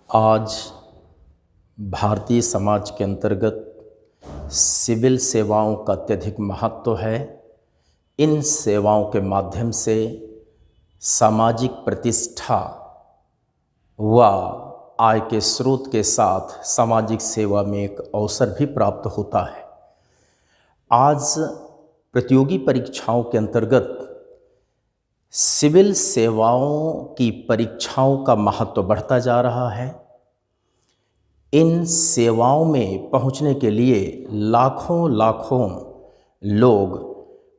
आज भारतीय समाज के अंतर्गत सिविल सेवाओं का अत्यधिक महत्व है। इन सेवाओं के माध्यम से सामाजिक प्रतिष्ठा व आय के स्रोत के साथ सामाजिक सेवा में एक अवसर भी प्राप्त होता है। आज प्रतियोगी परीक्षाओं के अंतर्गत सिविल सेवाओं की परीक्षाओं का महत्व बढ़ता जा रहा है। इन सेवाओं में पहुंचने के लिए लाखों लोग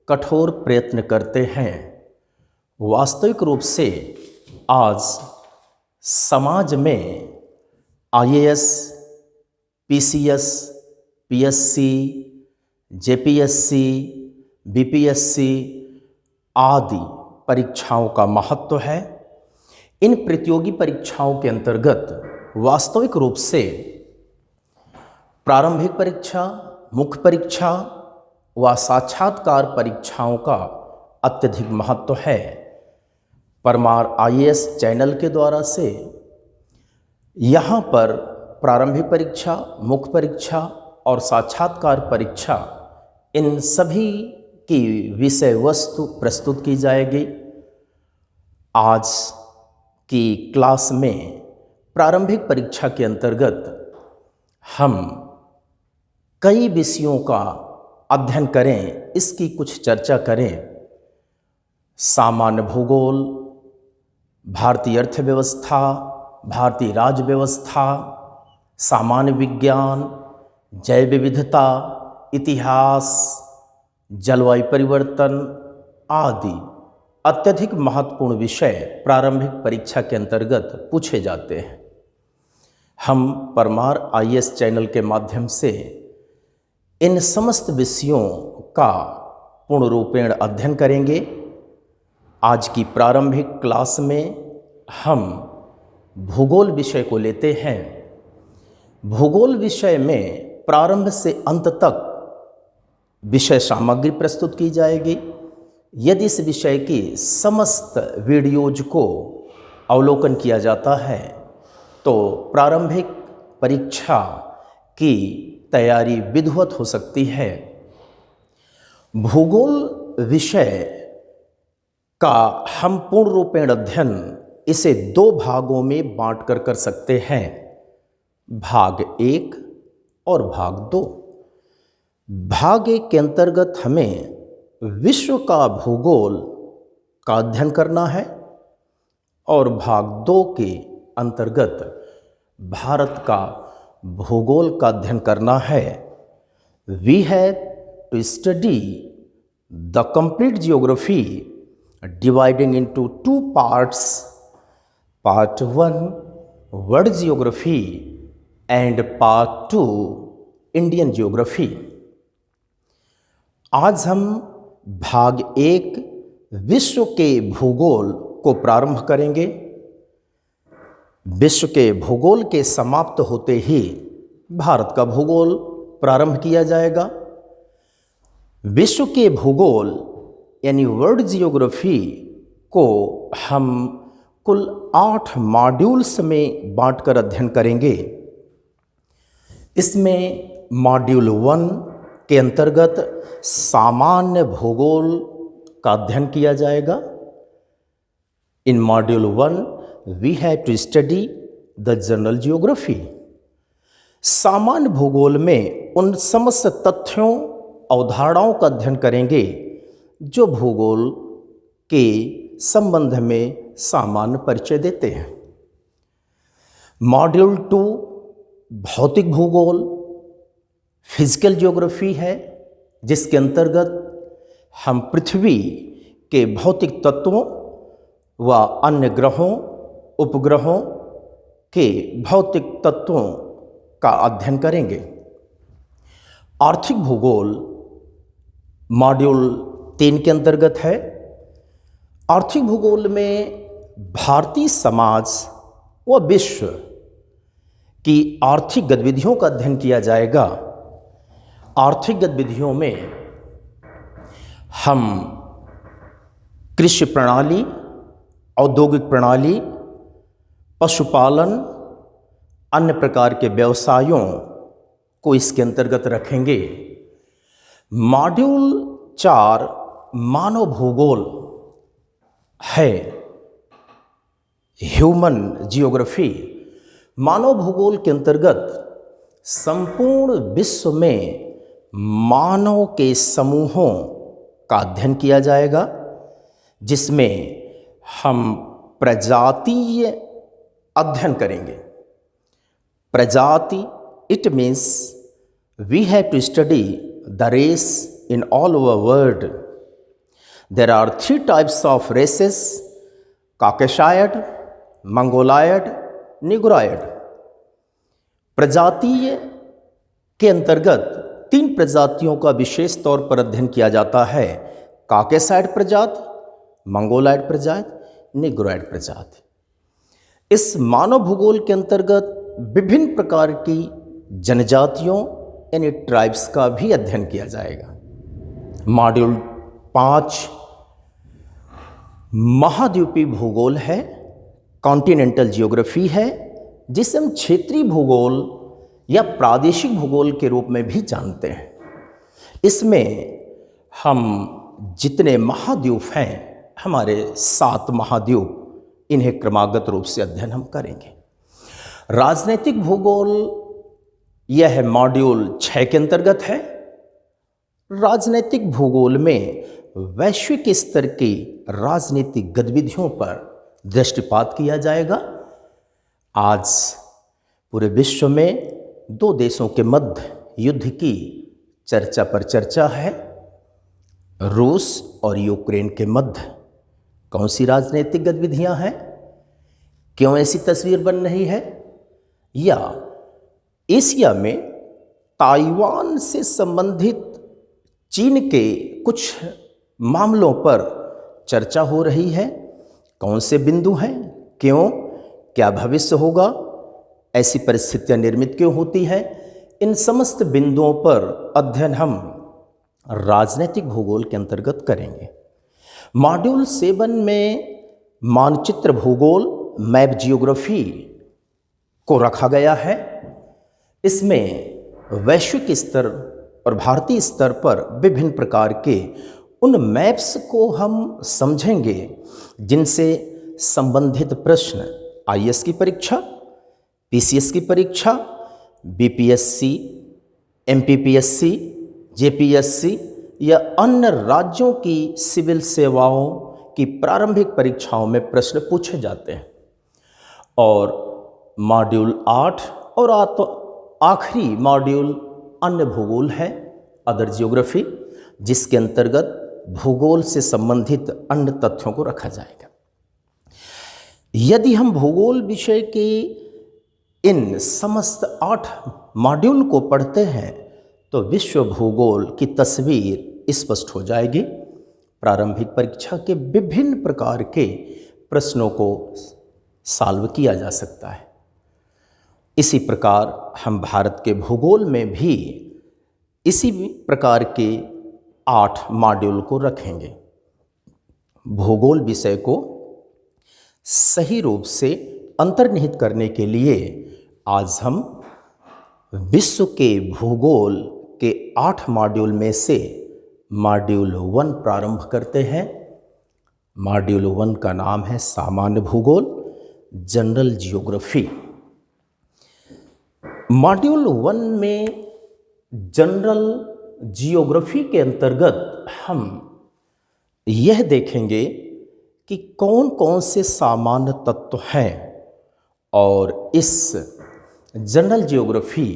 कठोर प्रयत्न करते हैं। वास्तविक रूप से आज समाज में IAS, PCS, PSC, JPSC, BPSC आदि परीक्षाओं का महत्व है। इन प्रतियोगी परीक्षाओं के अंतर्गत वास्तविक रूप से प्रारंभिक परीक्षा, मुख्य परीक्षा व साक्षात्कार परीक्षाओं का अत्यधिक महत्व है। परमार आईएएस चैनल के द्वारा से यहाँ पर प्रारंभिक परीक्षा, मुख्य परीक्षा और साक्षात्कार परीक्षा इन सभी की विषय वस्तु प्रस्तुत की जाएगी। आज की क्लास में प्रारंभिक परीक्षा के अंतर्गत हम कई विषयों का अध्ययन करें, इसकी कुछ चर्चा करें। सामान्य भूगोल, भारतीय अर्थव्यवस्था, भारतीय राज्य व्यवस्था, सामान्य विज्ञान, जैव विविधता, इतिहास, जलवायु परिवर्तन आदि अत्यधिक महत्वपूर्ण विषय प्रारंभिक परीक्षा के अंतर्गत पूछे जाते हैं। हम परमार आईएएस चैनल के माध्यम से इन समस्त विषयों का पूर्ण रूपेण अध्ययन करेंगे। आज की प्रारंभिक क्लास में हम भूगोल विषय को लेते हैं। भूगोल विषय में प्रारंभ से अंत तक विषय सामग्री प्रस्तुत की जाएगी। यदि इस विषय की समस्त वीडियोज को अवलोकन किया जाता है तो प्रारंभिक परीक्षा की तैयारी विधिवत हो सकती है। भूगोल विषय का हम पूर्ण रूपेण अध्ययन इसे दो भागों में बांट कर सकते हैं, भाग 1 और भाग 2। भाग 1 के अंतर्गत हमें विश्व का भूगोल का अध्ययन करना है और भाग 2 के अंतर्गत भारत का भूगोल का अध्ययन करना है। We have to study the complete geography dividing into 2 parts, part 1 world geography and part 2 Indian geography. आज हम भाग 1 विश्व के भूगोल को प्रारंभ करेंगे। विश्व के भूगोल के समाप्त होते ही भारत का भूगोल प्रारंभ किया जाएगा। विश्व के भूगोल यानी वर्ल्ड जियोग्राफी को हम कुल 8 मॉड्यूल्स में बांटकर अध्ययन करेंगे। इसमें मॉड्यूल 1 के अंतर्गत सामान्य भूगोल का अध्ययन किया जाएगा। इन module 1 we have to study the general geography. सामान्य भूगोल में उन समस्त तथ्यों, अवधारणाओं का अध्ययन करेंगे जो भूगोल के संबंध में सामान्य परिचय देते हैं। मॉड्यूल 2 भौतिक भूगोल, फिजिकल ज्योग्राफी है, जिसके अंतर्गत हम पृथ्वी के भौतिक तत्वों व अन्य ग्रहों, उपग्रहों के भौतिक तत्वों का अध्ययन करेंगे। आर्थिक भूगोल मॉड्यूल 3 के अंतर्गत है। आर्थिक भूगोल में भारतीय समाज व विश्व की आर्थिक गतिविधियों का अध्ययन किया जाएगा। आर्थिक गतिविधियों में हम कृषि प्रणाली, औद्योगिक प्रणाली, पशुपालन, अन्य प्रकार के व्यवसायों को इसके अंतर्गत रखेंगे। मॉड्यूल 4 मानव भूगोल है, ह्यूमन जियोग्राफी। मानव भूगोल के अंतर्गत संपूर्ण विश्व में मानव के समूहों का अध्ययन किया जाएगा, जिसमें हम प्रजातीय अध्ययन करेंगे। प्रजाति, it means we have to study the race in all over world. There are 3 types of races: Caucasoid, Mongoloid, Negroid. प्रजातीय के अंतर्गत 3 प्रजातियों का विशेष तौर पर अध्ययन किया जाता है: कॉकेशायड प्रजाति, मंगोलायड प्रजाति, निग्रोयड प्रजाति। इस मानव भूगोल के अंतर्गत विभिन्न प्रकार की जनजातियों यानी ट्राइब्स का भी अध्ययन किया जाएगा। मॉड्यूल 5 महाद्वीपीय भूगोल है, कॉन्टिनेंटल जियोग्राफी है, जिसे हम क्षेत्रीय भूगोल या प्रादेशिक भूगोल के रूप में भी जानते हैं। इसमें हम जितने महाद्वीप हैं, हमारे 7 महाद्वीप, इन्हें क्रमागत रूप से अध्ययन हम करेंगे। राजनीतिक भूगोल यह मॉड्यूल 6 के अंतर्गत है। राजनीतिक भूगोल में वैश्विक स्तर की राजनीतिक गतिविधियों पर दृष्टिपात किया जाएगा। आज पूरे विश्व में 2 देशों के मध्य युद्ध की चर्चा पर चर्चा है। रूस और यूक्रेन के मध्य कौन सी राजनीतिक गतिविधियां हैं, क्यों ऐसी तस्वीर बन रही है, या एशिया में ताइवान से संबंधित चीन के कुछ मामलों पर चर्चा हो रही है। कौन से बिंदु हैं, क्यों, क्या भविष्य होगा, ऐसी परिस्थितियां निर्मित क्यों होती हैं, इन समस्त बिंदुओं पर अध्ययन हम राजनीतिक भूगोल के अंतर्गत करेंगे। मॉड्यूल 7 में मानचित्र भूगोल, मैप जियोग्राफी को रखा गया है। इसमें वैश्विक स्तर और भारतीय स्तर पर विभिन्न प्रकार के उन मैप्स को हम समझेंगे जिनसे संबंधित प्रश्न आईएएस की परीक्षा, पीसीएस की परीक्षा, बीपीएससी, एमपीपीएससी, जेपीएससी या अन्य राज्यों की सिविल सेवाओं की प्रारंभिक परीक्षाओं में प्रश्न पूछे जाते हैं। और मॉड्यूल 8 और आखिरी मॉड्यूल अन्य भूगोल है, अदर जियोग्राफी, जिसके अंतर्गत भूगोल से संबंधित अन्य तथ्यों को रखा जाएगा। यदि हम भूगोल विषय के इन समस्त 8 मॉड्यूल को पढ़ते हैं तो विश्व भूगोल की तस्वीर स्पष्ट हो जाएगी। प्रारंभिक परीक्षा के विभिन्न प्रकार के प्रश्नों को सॉल्व किया जा सकता है। इसी प्रकार हम भारत के भूगोल में भी इसी प्रकार के 8 मॉड्यूल को रखेंगे। भूगोल विषय को सही रूप से अंतर्निहित करने के लिए आज हम विश्व के भूगोल के 8 मॉड्यूल में से मॉड्यूल 1 प्रारंभ करते हैं। मॉड्यूल 1 का नाम है सामान्य भूगोल, जनरल जियोग्राफी। मॉड्यूल 1 में जनरल जियोग्राफी के अंतर्गत हम यह देखेंगे कि कौन कौन से सामान्य तत्व हैं, और इस जनरल जियोग्राफी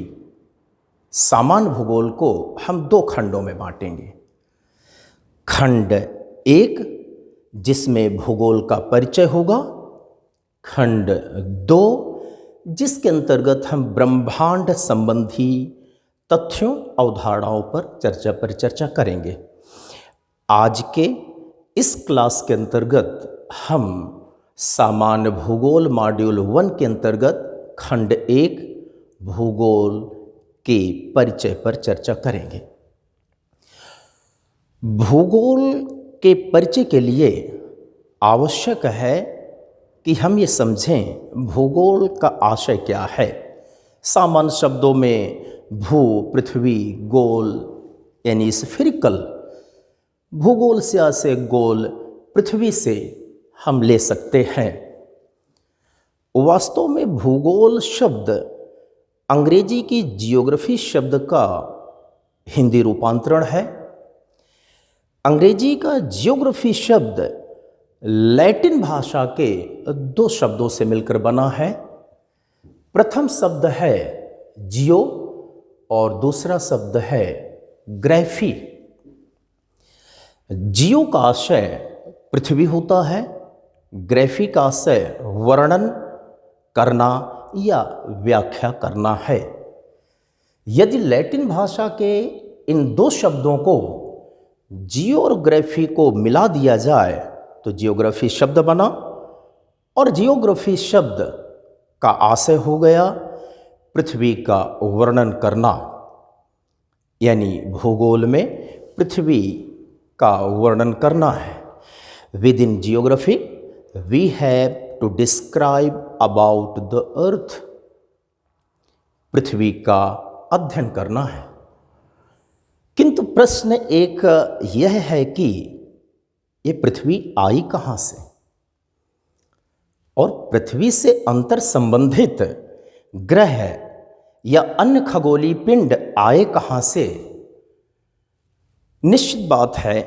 सामान्य भूगोल को हम 2 खंडों में बांटेंगे। खंड 1 जिसमें भूगोल का परिचय होगा, खंड 2 जिसके अंतर्गत हम ब्रह्मांड संबंधी तथ्यों अवधारणाओं पर चर्चा करेंगे। आज के इस क्लास के अंतर्गत हम सामान्य भूगोल मॉड्यूल 1 के अंतर्गत खंड 1 भूगोल के परिचय पर चर्चा करेंगे। भूगोल के परिचय के लिए आवश्यक है कि हम ये समझें भूगोल का आशय क्या है, सामान्य शब्दों में भू पृथ्वी गोल यानी स्फेरिकल, भूगोल से गोल पृथ्वी से हम ले सकते हैं। वास्तव में भूगोल शब्द अंग्रेजी की जियोग्राफी शब्द का हिंदी रूपांतरण है। अंग्रेजी का जियोग्राफी शब्द लैटिन भाषा के दो शब्दों से मिलकर बना है। प्रथम शब्द है जियो और दूसरा शब्द है ग्राफी। जियो का आशय पृथ्वी होता है, ग्राफी का आशय वर्णन करना या व्याख्या करना है। यदि लैटिन भाषा के इन दो शब्दों को जियो और ग्राफी को मिला दिया जाए तो जियोग्राफी शब्द बना, और जियोग्राफी शब्द का आशय हो गया पृथ्वी का वर्णन करना, यानी भूगोल में पृथ्वी का वर्णन करना है। With in geography we have to describe about the earth, पृथ्वी का अध्ययन करना है। किंतु प्रश्न एक यह है कि ये पृथ्वी आई कहाँ से, और पृथ्वी से अंतर संबंधित ग्रह या अन्य खगोलीय पिंड आए कहाँ से। निश्चित बात है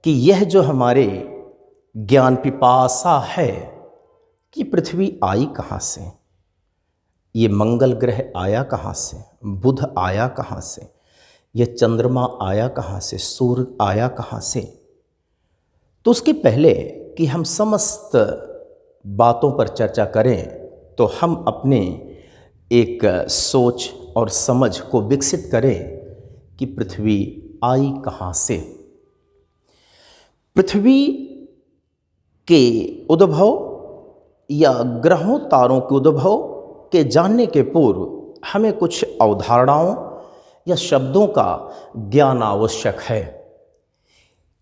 कि यह जो हमारे ज्ञान पिपासा है कि पृथ्वी आई कहाँ से, ये मंगल ग्रह आया कहाँ से, बुध आया कहाँ से, यह चंद्रमा आया कहाँ से, सूर्य आया कहाँ से। तो उसके पहले कि हम समस्त बातों पर चर्चा करें तो हम अपने एक सोच और समझ को विकसित करें कि पृथ्वी आई कहाँ से। पृथ्वी के उद्भव या ग्रहों तारों के उद्भव के जानने के पूर्व हमें कुछ अवधारणाओं या शब्दों का ज्ञान आवश्यक है,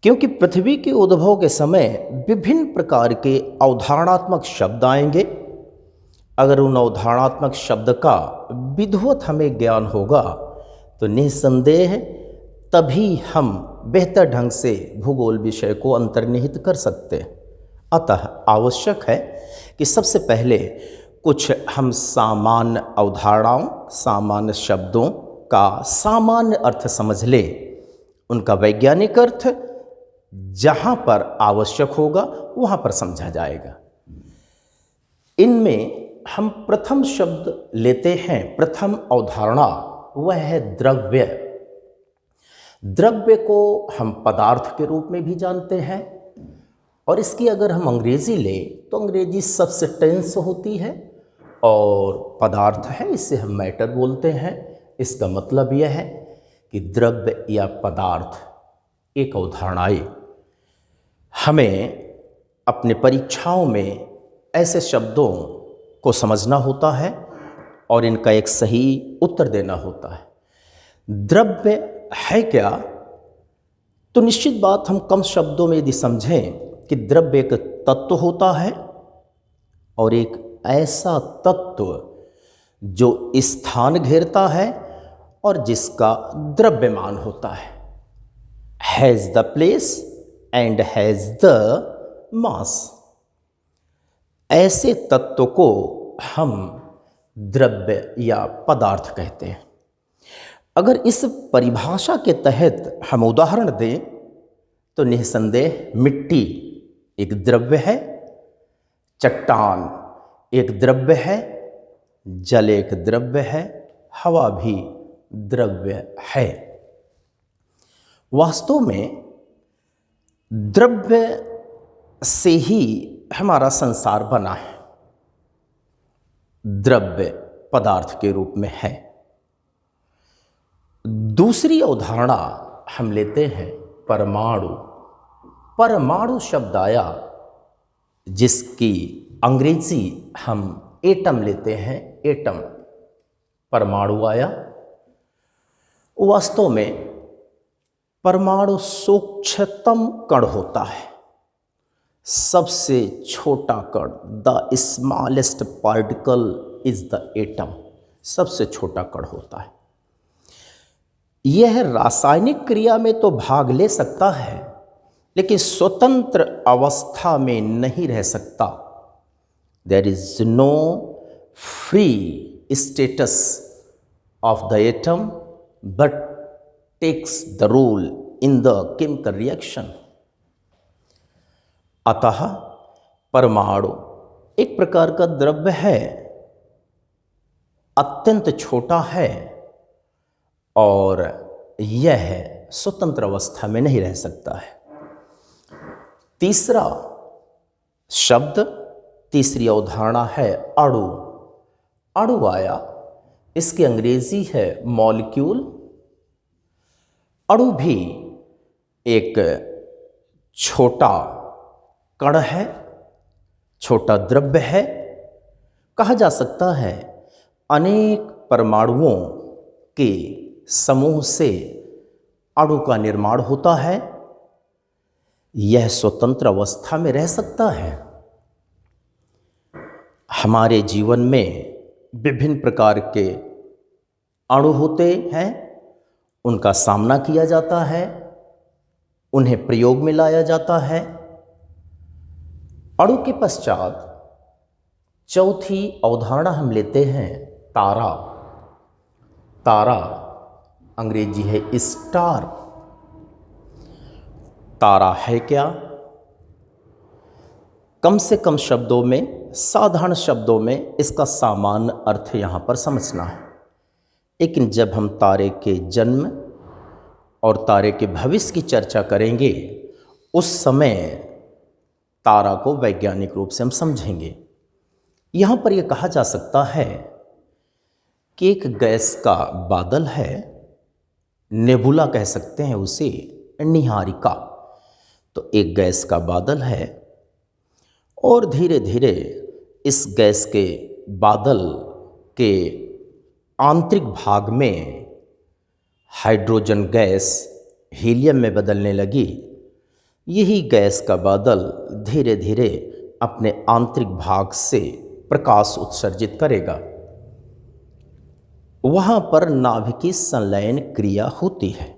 क्योंकि पृथ्वी के उद्भव के समय विभिन्न प्रकार के अवधारणात्मक शब्द आएंगे। अगर उन अवधारणात्मक शब्द का विधिवत हमें ज्ञान होगा तो निसंदेह तभी हम बेहतर ढंग से भूगोल विषय को अंतर्निहित कर सकते हैं। अतः आवश्यक है कि सबसे पहले कुछ हम सामान्य अवधारणाओं, सामान्य शब्दों का सामान्य अर्थ समझ लें। उनका वैज्ञानिक अर्थ जहाँ पर आवश्यक होगा वहाँ पर समझा जाएगा। इनमें हम प्रथम शब्द लेते हैं, प्रथम अवधारणा वह है द्रव्य। द्रव्य को हम पदार्थ के रूप में भी जानते हैं, और इसकी अगर हम अंग्रेजी लें तो अंग्रेजी सब्सटेंस होती है और पदार्थ है, इसे हम मैटर बोलते हैं। इसका मतलब यह है कि द्रव्य या पदार्थ एक अवधारणाएं। हमें अपने परीक्षाओं में ऐसे शब्दों को समझना होता है और इनका एक सही उत्तर देना होता है। द्रव्य है क्या, तो निश्चित बात हम कम शब्दों में यदि समझें कि द्रव्य एक तत्व होता है, और एक ऐसा तत्व जो स्थान घेरता है और जिसका द्रव्यमान होता है, has the place and has the mass. ऐसे तत्व को हम द्रव्य या पदार्थ कहते हैं। अगर इस परिभाषा के तहत हम उदाहरण दें तो निसंदेह मिट्टी एक द्रव्य है, चट्टान एक द्रव्य है, जल एक द्रव्य है, हवा भी द्रव्य है। वास्तव में द्रव्य से ही हमारा संसार बना है, द्रव्य पदार्थ के रूप में है। दूसरी अवधारणा हम लेते हैं परमाणु। परमाणु शब्द आया जिसकी अंग्रेजी हम एटम लेते हैं, एटम परमाणु आया। वास्तव में परमाणु सूक्ष्मतम कण होता है, सबसे छोटा कण, the smallest particle is the atom. सबसे छोटा कण होता है। यह रासायनिक क्रिया में तो भाग ले सकता है, लेकिन स्वतंत्र अवस्था में नहीं रह सकता। There is no free status of the atom but takes the role in the chemical reaction. अतः परमाणु एक प्रकार का द्रव्य है, अत्यंत छोटा है और यह स्वतंत्र अवस्था में नहीं रह सकता है। तीसरा शब्द, तीसरी अवधारणा है अणु। अणु आया, इसकी अंग्रेजी है मॉलिक्यूल। अणु भी एक छोटा कण है, छोटा द्रव्य है। कहा जा सकता है अनेक परमाणुओं के समूह से अणु का निर्माण होता है। यह स्वतंत्र अवस्था में रह सकता है। हमारे जीवन में विभिन्न प्रकार के अणु होते हैं, उनका सामना किया जाता है, उन्हें प्रयोग में लाया जाता है। अणु के पश्चात चौथी अवधारणा हम लेते हैं तारा। तारा अंग्रेजी है स्टार। तारा है क्या? कम से कम शब्दों में, साधारण शब्दों में इसका सामान्य अर्थ यहां पर समझना है। लेकिन जब हम तारे के जन्म और तारे के भविष्य की चर्चा करेंगे, उस समय तारा को वैज्ञानिक रूप से हम समझेंगे। यहाँ पर यह कहा जा सकता है कि एक गैस का बादल है, नेबुला कह सकते हैं उसे, निहारिका। तो एक गैस का बादल है और धीरे धीरे इस गैस के बादल के आंतरिक भाग में हाइड्रोजन गैस हीलियम में बदलने लगी। यही गैस का बादल धीरे धीरे अपने आंतरिक भाग से प्रकाश उत्सर्जित करेगा। वहाँ पर नाभिकीय संलयन क्रिया होती है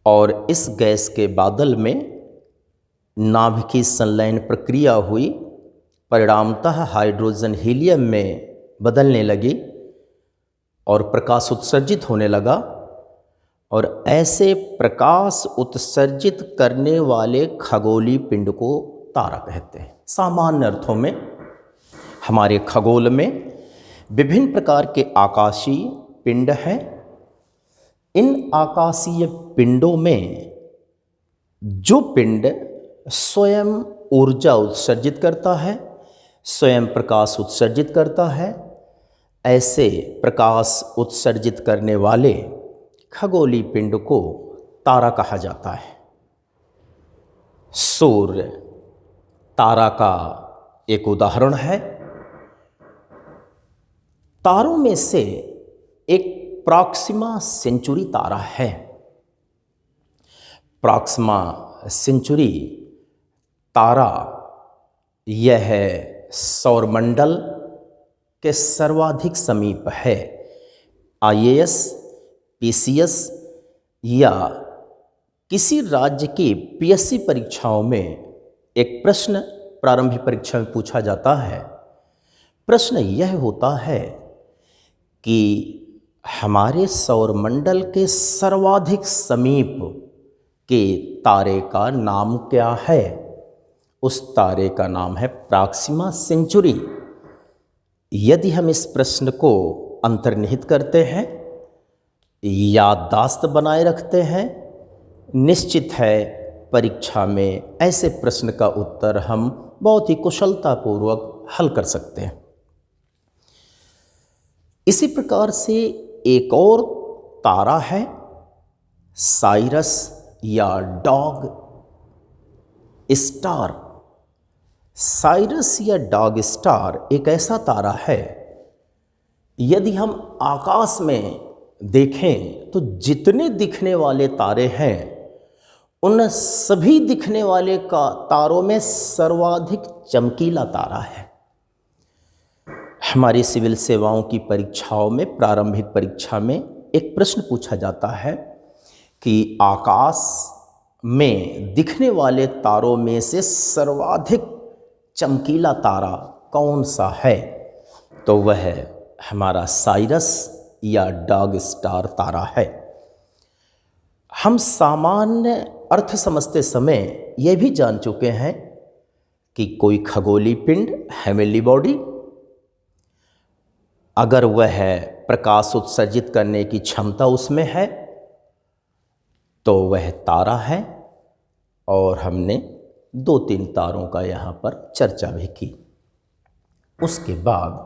और इस गैस के बादल में नाभिकीय संलयन प्रक्रिया हुई, परिणामतः हाइड्रोजन हीलियम में बदलने लगी और प्रकाश उत्सर्जित होने लगा। और ऐसे प्रकाश उत्सर्जित करने वाले खगोलीय पिंड को तारा कहते हैं। सामान्य अर्थों में हमारे खगोल में विभिन्न प्रकार के आकाशीय पिंड हैं। इन आकाशीय पिंडों में जो पिंड स्वयं ऊर्जा उत्सर्जित करता है, स्वयं प्रकाश उत्सर्जित करता है, ऐसे प्रकाश उत्सर्जित करने वाले खगोलीय पिंड को तारा कहा जाता है। सूर्य तारा का एक उदाहरण है। तारों में से एक प्रॉक्सिमा सेंचुरी तारा है। प्रॉक्सिमा सेंचुरी तारा यह सौरमंडल के सर्वाधिक समीप है। आईएएस, पीसीएस या किसी राज्य की पीएससी परीक्षाओं में एक प्रश्न प्रारंभिक परीक्षा में पूछा जाता है। प्रश्न यह होता है कि हमारे सौरमंडल के सर्वाधिक समीप के तारे का नाम क्या है? उस तारे का नाम है प्रॉक्सिमा सेंचुरी। यदि हम इस प्रश्न को अंतर्निहित करते हैं, याददाश्त बनाए रखते हैं, निश्चित है परीक्षा में ऐसे प्रश्न का उत्तर हम बहुत ही कुशलतापूर्वक हल कर सकते हैं। इसी प्रकार से एक और तारा है साइरस या डॉग स्टार। साइरस या डॉग स्टार एक ऐसा तारा है, यदि हम आकाश में देखें तो जितने दिखने वाले तारे हैं उन सभी दिखने वाले का तारों में सर्वाधिक चमकीला तारा है। हमारी सिविल सेवाओं की परीक्षाओं में, प्रारंभिक परीक्षा में एक प्रश्न पूछा जाता है कि आकाश में दिखने वाले तारों में से सर्वाधिक चमकीला तारा कौन सा है? तो वह हमारा साइरस या डॉग स्टार तारा है। हम सामान्य अर्थ समझते समय यह भी जान चुके हैं कि कोई खगोलीय पिंड, हेवनली बॉडी, अगर वह प्रकाश उत्सर्जित करने की क्षमता उसमें है तो वह तारा है। और हमने 2-3 तारों का यहाँ पर चर्चा भी की। उसके बाद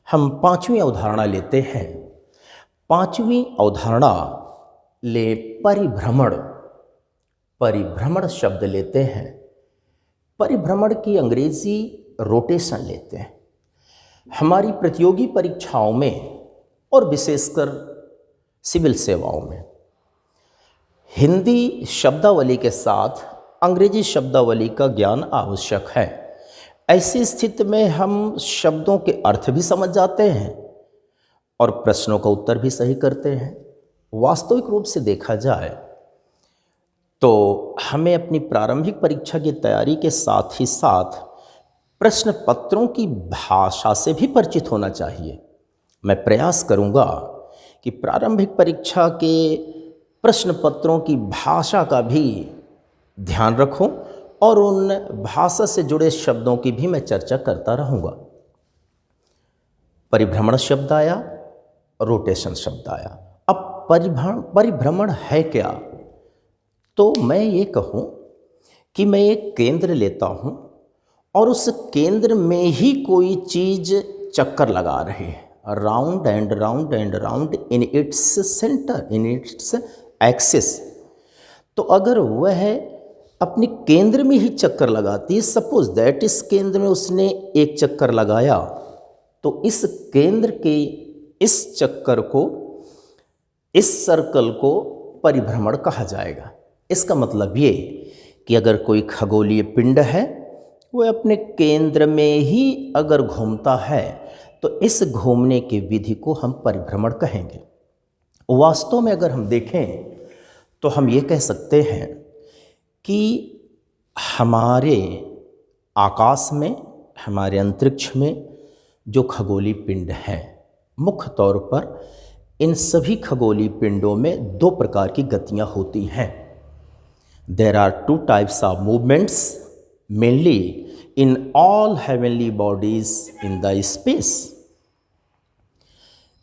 हम 5वीं अवधारणा लेते हैं। 5वीं अवधारणा ले परिभ्रमण। परिभ्रमण शब्द लेते हैं। परिभ्रमण की अंग्रेजी रोटेशन लेते हैं। हमारी प्रतियोगी परीक्षाओं में और विशेषकर सिविल सेवाओं में हिंदी शब्दावली के साथ अंग्रेजी शब्दावली का ज्ञान आवश्यक है। ऐसी स्थिति में हम शब्दों के अर्थ भी समझ जाते हैं और प्रश्नों का उत्तर भी सही करते हैं। वास्तविक रूप से देखा जाए तो हमें अपनी प्रारंभिक परीक्षा की तैयारी के साथ ही साथ प्रश्न पत्रों की भाषा से भी परिचित होना चाहिए। मैं प्रयास करूंगा कि प्रारंभिक परीक्षा के प्रश्न पत्रों की भाषा का भी ध्यान रखूं और उन भाषा से जुड़े शब्दों की भी मैं चर्चा करता रहूंगा। परिभ्रमण शब्द आया, रोटेशन शब्द आया। अब परिभ्रमण है क्या? तो मैं ये कहूं कि मैं एक केंद्र लेता हूं और उस केंद्र में ही कोई चीज चक्कर लगा रही है, round and round and round in its centre, in its axis. तो अगर वह अपने केंद्र में ही चक्कर लगाती है, सपोज दैट इस केंद्र में उसने एक चक्कर लगाया, तो इस केंद्र के इस चक्कर को, इस सर्कल को परिभ्रमण कहा जाएगा। इसका मतलब ये कि अगर कोई खगोलीय पिंड है वह अपने केंद्र में ही अगर घूमता है तो इस घूमने की विधि को हम परिभ्रमण कहेंगे। वास्तव में अगर हम देखें तो हम ये कह सकते हैं कि हमारे आकाश में, हमारे अंतरिक्ष में जो खगोलीय पिंड हैं, मुख्य तौर पर इन सभी खगोलीय पिंडों में 2 प्रकार की गतियां होती हैं। There are 2 types of movements mainly in all heavenly bodies in the space।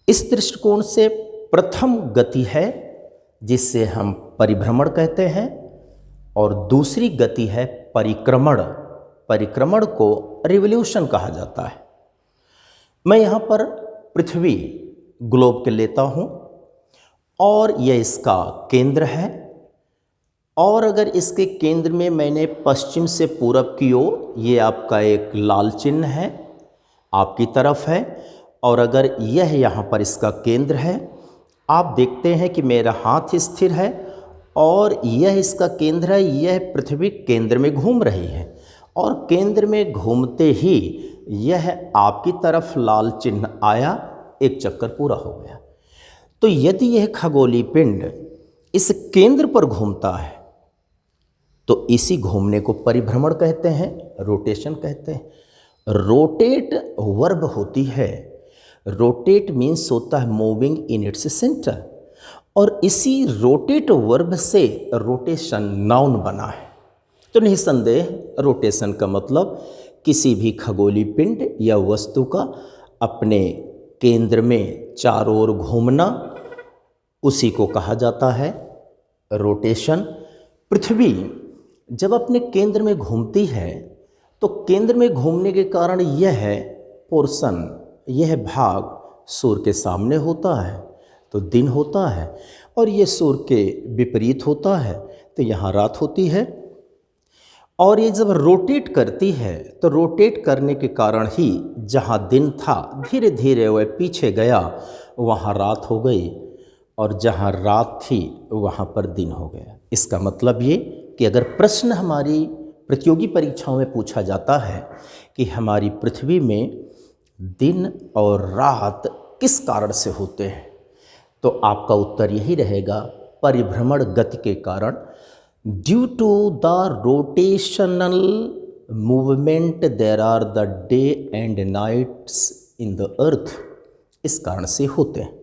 इस दृष्टिकोण से प्रथम गति है जिसे हम परिभ्रमण कहते हैं और दूसरी गति है परिक्रमण। परिक्रमण को रिवोल्यूशन कहा जाता है। मैं यहाँ पर पृथ्वी ग्लोब के लेता हूँ और यह इसका केंद्र है, और अगर इसके केंद्र में मैंने पश्चिम से पूरब की ओर, ये आपका एक लाल चिन्ह है, आपकी तरफ है, और अगर यह यहाँ पर इसका केंद्र है, आप देखते हैं कि मेरा हाथ स्थिर है और यह इसका केंद्र है। यह पृथ्वी केंद्र में घूम रही है और केंद्र में घूमते ही यह आपकी तरफ लाल चिन्ह आया, एक चक्कर पूरा हो गया। तो यदि यह खगोलीय पिंड इस केंद्र पर घूमता है तो इसी घूमने को परिभ्रमण कहते हैं, रोटेशन कहते हैं। रोटेट वर्ब होती है, रोटेट मीन्स होता है मूविंग इन इट्स सेंटर, और इसी रोटेट वर्ब से रोटेशन नाउन बना है। तो निसंदेह रोटेशन का मतलब किसी भी खगोलीय पिंड या वस्तु का अपने केंद्र में चारों ओर घूमना, उसी को कहा जाता है रोटेशन। पृथ्वी जब अपने केंद्र में घूमती है तो केंद्र में घूमने के कारण यह पोर्शन, यह भाग सूर्य के सामने होता है तो दिन होता है, और यह सूर्य के विपरीत होता है तो यहाँ रात होती है। और ये जब रोटेट करती है तो रोटेट करने के कारण ही जहाँ दिन था धीरे धीरे वह पीछे गया, वहाँ रात हो गई, और जहाँ रात थी वहाँ पर दिन हो गया। इसका मतलब ये कि अगर प्रश्न हमारी प्रतियोगी परीक्षाओं में पूछा जाता है कि हमारी पृथ्वी में दिन और रात किस कारण से होते हैं? तो आपका उत्तर यही रहेगा, परिभ्रमण गति के कारण। Due to the rotational movement there are the day and nights in the earth, इस कारण से होते हैं।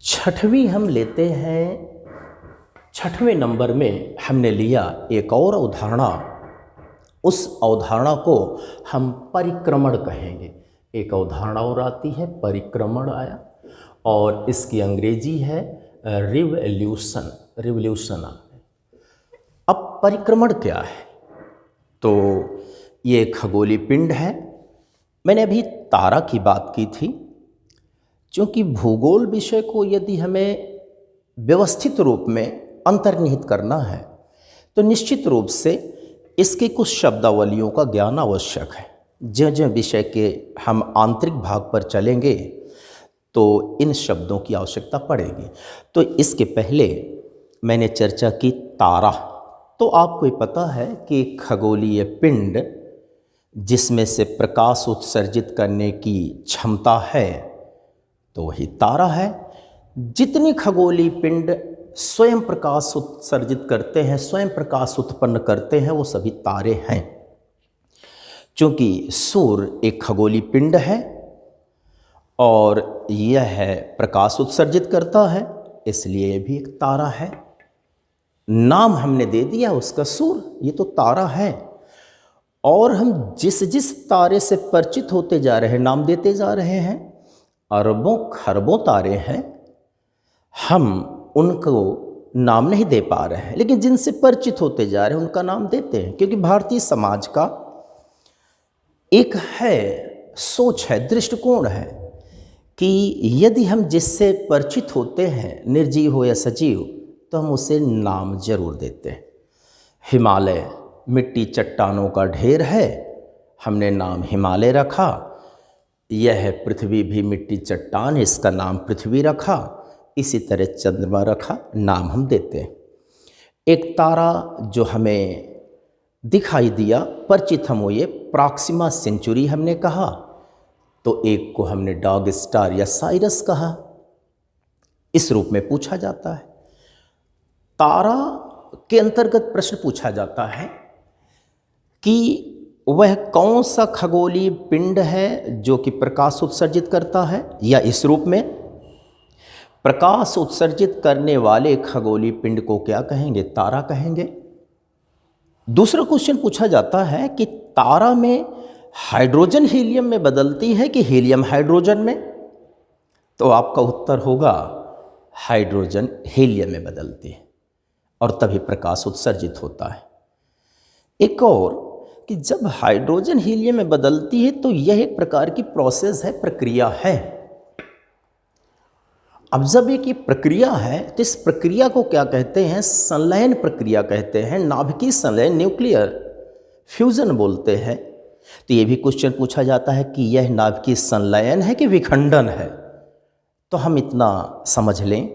छठवीं हम लेते हैं, छठवें नंबर में हमने लिया एक और अवधारणा, उस अवधारणा को हम परिक्रमण कहेंगे। एक अवधारणा और आती है, परिक्रमण आया, और इसकी अंग्रेजी है रिवोल्यूशन, रिवोल्यूशन आ गया। अब परिक्रमण क्या है? तो ये खगोलीय पिंड है। मैंने अभी तारा की बात की थी, क्योंकि भूगोल विषय को यदि हमें व्यवस्थित रूप में अंतर्निहित करना है तो निश्चित रूप से इसके कुछ शब्दावलियों का ज्ञान आवश्यक है। जो जो विषय के हम आंतरिक भाग पर चलेंगे तो इन शब्दों की आवश्यकता पड़ेगी। तो इसके पहले मैंने चर्चा की तारा। तो आपको ये पता है कि खगोलीय पिंड जिसमें से प्रकाश उत्सर्जित करने की क्षमता है तो वही तारा है। जितनी खगोलीय पिंड स्वयं प्रकाश उत्सर्जित करते हैं, स्वयं प्रकाश उत्पन्न करते हैं, वो सभी तारे हैं। चूँकि सूर्य एक खगोलीय पिंड है और यह प्रकाश उत्सर्जित करता है, इसलिए यह भी एक तारा है। नाम हमने दे दिया उसका सूर्य, ये तो तारा है। और हम जिस जिस तारे से परिचित होते जा रहे हैं, नाम देते जा रहे हैं, अरबों खरबों तारे हैं, हम उनको नाम नहीं दे पा रहे हैं, लेकिन जिनसे परिचित होते जा रहे हैं उनका नाम देते हैं। क्योंकि भारतीय समाज का एक है, सोच है, दृष्टिकोण है कि यदि हम जिससे परिचित होते हैं, निर्जीव हो या सजीव, तो हम उसे नाम जरूर देते हैं। हिमालय मिट्टी चट्टानों का ढेर है, हमने नाम हिमालय रखा। यह पृथ्वी भी मिट्टी चट्टान, इसका नाम पृथ्वी रखा। इसी तरह चंद्रमा रखा, नाम हम देते हैं। एक तारा जो हमें दिखाई दिया, परिचित हम हुए, प्रॉक्सिमा सेंचुरी हमने कहा। तो एक को हमने डॉग स्टार या साइरस कहा। इस रूप में पूछा जाता है। तारा के अंतर्गत प्रश्न पूछा जाता है कि वह कौन सा खगोलीय पिंड है जो कि प्रकाश उत्सर्जित करता है, या इस रूप में प्रकाश उत्सर्जित करने वाले खगोलीय पिंड को क्या कहेंगे? तारा कहेंगे। दूसरा क्वेश्चन पूछा जाता है कि तारा में हाइड्रोजन हीलियम में बदलती है कि हीलियम हाइड्रोजन में? तो आपका उत्तर होगा हाइड्रोजन हीलियम में बदलती है और तभी प्रकाश उत्सर्जित होता है। एक और कि जब हाइड्रोजन हीलियम में बदलती है तो यह एक प्रकार की प्रोसेस है, प्रक्रिया है। अब जब एक ये प्रक्रिया है तो इस प्रक्रिया को क्या कहते हैं? संलयन प्रक्रिया कहते हैं, नाभिकीय संलयन, न्यूक्लियर फ्यूजन बोलते हैं। तो ये भी क्वेश्चन पूछा जाता है कि यह नाभिकीय संलयन है कि विखंडन है? तो हम इतना समझ लें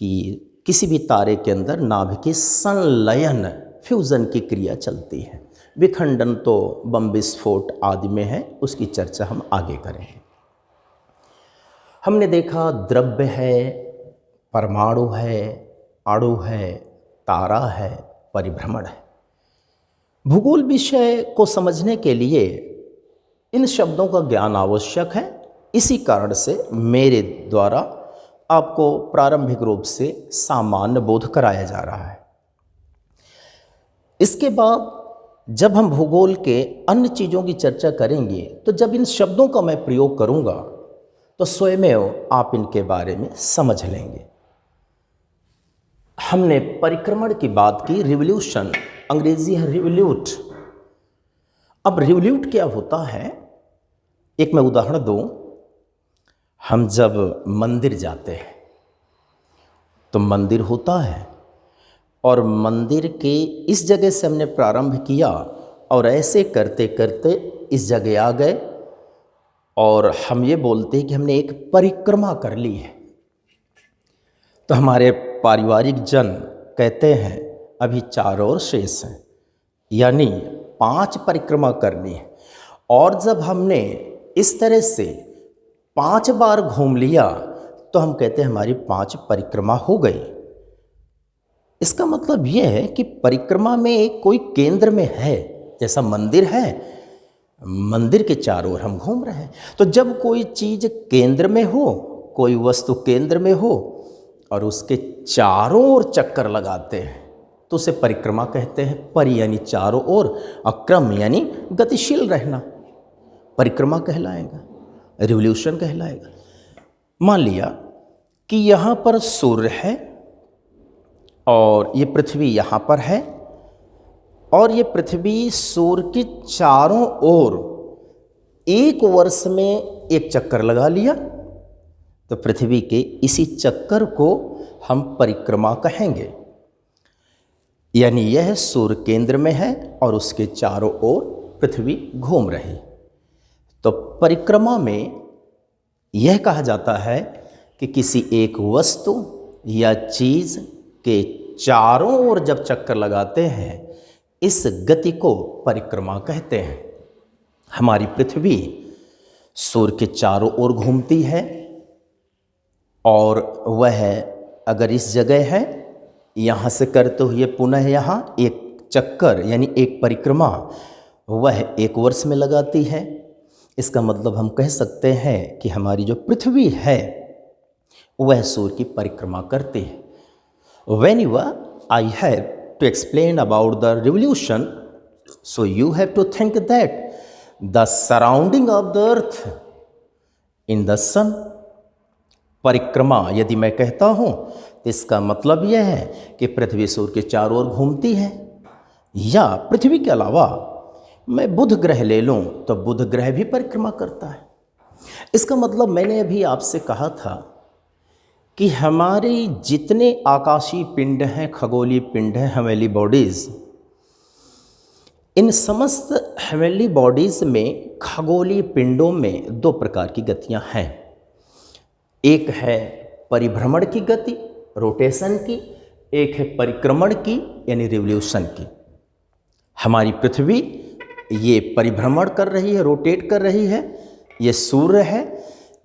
कि किसी भी तारे के अंदर नाभिकीय संलयन, फ्यूजन की क्रिया चलती है। विखंडन तो बम विस्फोट आदि में है, उसकी चर्चा हम आगे करेंगे। हमने देखा द्रव्य है, परमाणु है, अणु है, तारा है, परिभ्रमण है। भूगोल विषय को समझने के लिए इन शब्दों का ज्ञान आवश्यक है। इसी कारण से मेरे द्वारा आपको प्रारंभिक रूप से सामान्य बोध कराया जा रहा है। इसके बाद जब हम भूगोल के अन्य चीज़ों की चर्चा करेंगे तो जब इन शब्दों का मैं प्रयोग करूंगा तो स्वयं आप इनके बारे में समझ लेंगे। हमने परिक्रमण की बात की, रिवोल्यूशन, अंग्रेजी है रिवोल्यूट। अब रिवोल्यूट क्या होता है, एक मैं उदाहरण दूं। हम जब मंदिर जाते हैं तो मंदिर होता है और मंदिर के इस जगह से हमने प्रारंभ किया और ऐसे करते करते इस जगह आ गए और हम ये बोलते हैं कि हमने एक परिक्रमा कर ली है। तो हमारे पारिवारिक जन कहते हैं अभी 4 और शेष हैं, यानी 5 परिक्रमा करनी है। और जब हमने इस तरह से 5 बार घूम लिया तो हम कहते हैं हमारी 5 परिक्रमा हो गई। इसका मतलब यह है कि परिक्रमा में एक कोई केंद्र में है, जैसा मंदिर है, मंदिर के चारों ओर हम घूम रहे हैं। तो जब कोई चीज़ केंद्र में हो, कोई वस्तु केंद्र में हो और उसके चारों ओर चक्कर लगाते हैं तो उसे परिक्रमा कहते हैं। परि यानी चारों ओर, अक्रम यानी गतिशील रहना, परिक्रमा कहलाएगा, रिवोल्यूशन कहलाएगा। मान लिया कि यहाँ पर सूर्य है और ये पृथ्वी यहाँ पर है और ये पृथ्वी सूर्य के चारों ओर 1 वर्ष में एक चक्कर लगा लिया, तो पृथ्वी के इसी चक्कर को हम परिक्रमा कहेंगे। यानी यह सूर्य केंद्र में है और उसके चारों ओर पृथ्वी घूम रही। तो परिक्रमा में यह कहा जाता है कि किसी एक वस्तु या चीज़ के चारों ओर जब चक्कर लगाते हैं, इस गति को परिक्रमा कहते हैं। हमारी पृथ्वी सूर्य के चारों ओर घूमती है और वह अगर इस जगह है, यहाँ से करते हुए पुनः यहाँ एक चक्कर यानी एक परिक्रमा वह 1 वर्ष में लगाती है। इसका मतलब हम कह सकते हैं कि हमारी जो पृथ्वी है वह सूर्य की परिक्रमा करती है। Whenever I have to explain about the revolution, so you have to think that the surrounding of the earth in the sun, परिक्रमा यदि मैं कहता हूँ तो इसका मतलब यह है कि पृथ्वी सूर्य के चारों ओर घूमती है। या पृथ्वी के अलावा मैं बुध ग्रह ले लूँ तो बुध ग्रह भी परिक्रमा करता है। इसका मतलब मैंने अभी आपसे कहा था कि हमारे जितने आकाशीय पिंड हैं, खगोलीय पिंड हैं, हेवनली बॉडीज़, इन समस्त हेवनली बॉडीज़ में खगोलीय पिंडों में 2 प्रकार की गतियां हैं। एक है परिभ्रमण की गति, रोटेशन की, एक है परिक्रमण की यानी रिवोल्यूशन की। हमारी पृथ्वी ये परिभ्रमण कर रही है, रोटेट कर रही है। ये सूर्य है,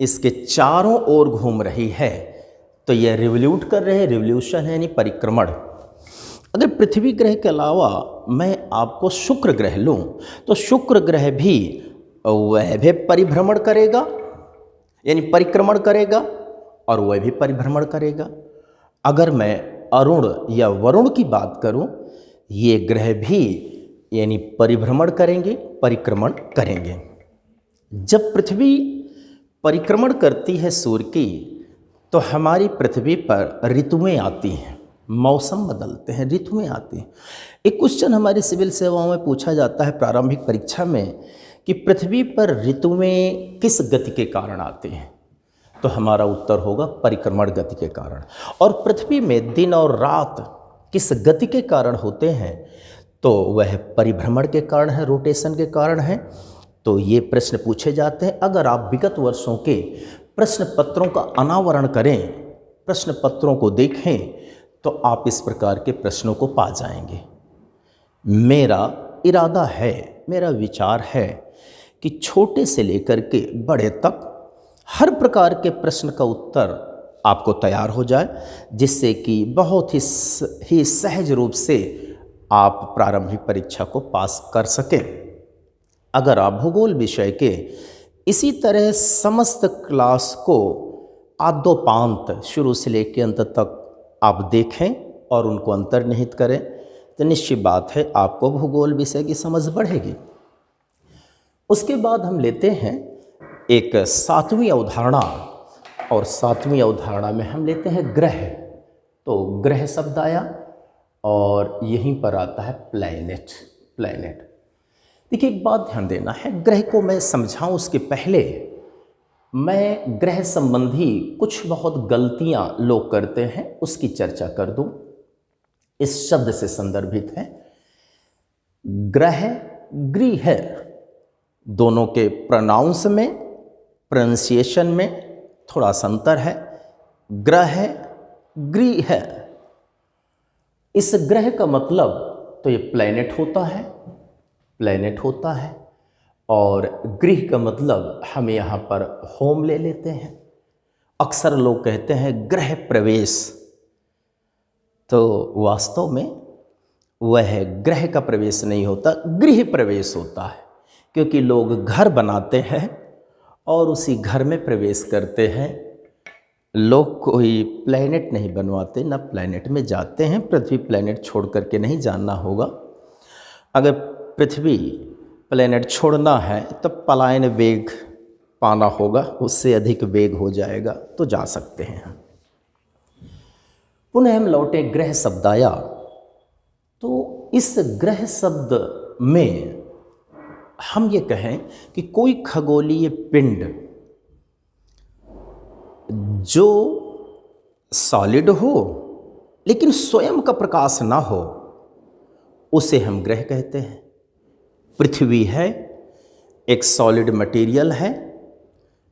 इसके चारों ओर घूम रही है, तो यह रिवोल्यूट कर रहे हैं, रिवोल्यूशन है यानी परिक्रमण। अगर पृथ्वी ग्रह के अलावा मैं आपको शुक्र ग्रह लूँ तो शुक्र ग्रह भी वह भी परिभ्रमण करेगा यानी परिक्रमण करेगा और वह भी परिभ्रमण करेगा। अगर मैं अरुण या वरुण की बात करूं, ये ग्रह भी यानी परिभ्रमण करेंगे, परिक्रमण करेंगे। जब पृथ्वी परिक्रमण करती है सूर्य की तो हमारी पृथ्वी पर ऋतुएं आती हैं, मौसम बदलते हैं, ऋतुएं आती हैं। एक क्वेश्चन हमारी सिविल सेवाओं में पूछा जाता है प्रारंभिक परीक्षा में कि पृथ्वी पर ऋतुएं किस गति के कारण आती हैं, तो हमारा उत्तर होगा परिक्रमण गति के कारण। और पृथ्वी में दिन और रात किस गति के कारण होते हैं, तो वह परिभ्रमण के कारण है, रोटेशन के कारण है। तो ये प्रश्न पूछे जाते हैं। अगर आप विगत वर्षों के प्रश्न पत्रों का अनावरण करें, प्रश्न पत्रों को देखें, तो आप इस प्रकार के प्रश्नों को पा जाएंगे। मेरा इरादा है, मेरा विचार है कि छोटे से लेकर के बड़े तक हर प्रकार के प्रश्न का उत्तर आपको तैयार हो जाए, जिससे कि बहुत ही सहज रूप से आप प्रारंभिक परीक्षा को पास कर सकें। अगर आप भूगोल विषय के इसी तरह समस्त क्लास को आद्योपांत शुरू से लेकर अंत तक आप देखें और उनको अंतर्निहित करें, तो निश्चित बात है आपको भूगोल विषय की समझ बढ़ेगी। उसके बाद हम लेते हैं एक 7वीं अवधारणा, और 7वीं अवधारणा में हम लेते हैं ग्रह। तो ग्रह शब्द आया और यहीं पर आता है प्लैनेट। प्लैनेट, देखिए एक बात ध्यान देना है, ग्रह को मैं समझाऊं उसके पहले मैं ग्रह संबंधी कुछ बहुत गलतियां लोग करते हैं उसकी चर्चा कर दूं। इस शब्द से संदर्भित है ग्रह, गृह, दोनों के प्रोनाउंस में, प्रोनाउंसिएशन में थोड़ा सा अंतर है। ग्रह, गृह, इस ग्रह का मतलब तो ये प्लैनेट होता है, प्लैनेट होता है। और गृह का मतलब हम यहाँ पर होम ले लेते हैं। अक्सर लोग कहते हैं गृह प्रवेश, तो वास्तव में वह गृह का प्रवेश नहीं होता, गृह प्रवेश होता है। क्योंकि लोग घर बनाते हैं और उसी घर में प्रवेश करते हैं। लोग कोई प्लैनेट नहीं बनवाते, ना प्लैनेट में जाते हैं। पृथ्वी प्लैनेट छोड़ करके नहीं जाना होगा। अगर पृथ्वी प्लैनेट छोड़ना है तो पलायन वेग पाना होगा, उससे अधिक वेग हो जाएगा तो जा सकते हैं। पुनः हम लौटे ग्रह शब्द आया, तो इस ग्रह शब्द में हम ये कहें कि कोई खगोलीय पिंड जो सॉलिड हो लेकिन स्वयं का प्रकाश ना हो, उसे हम ग्रह कहते हैं। पृथ्वी है, एक सॉलिड मटेरियल है,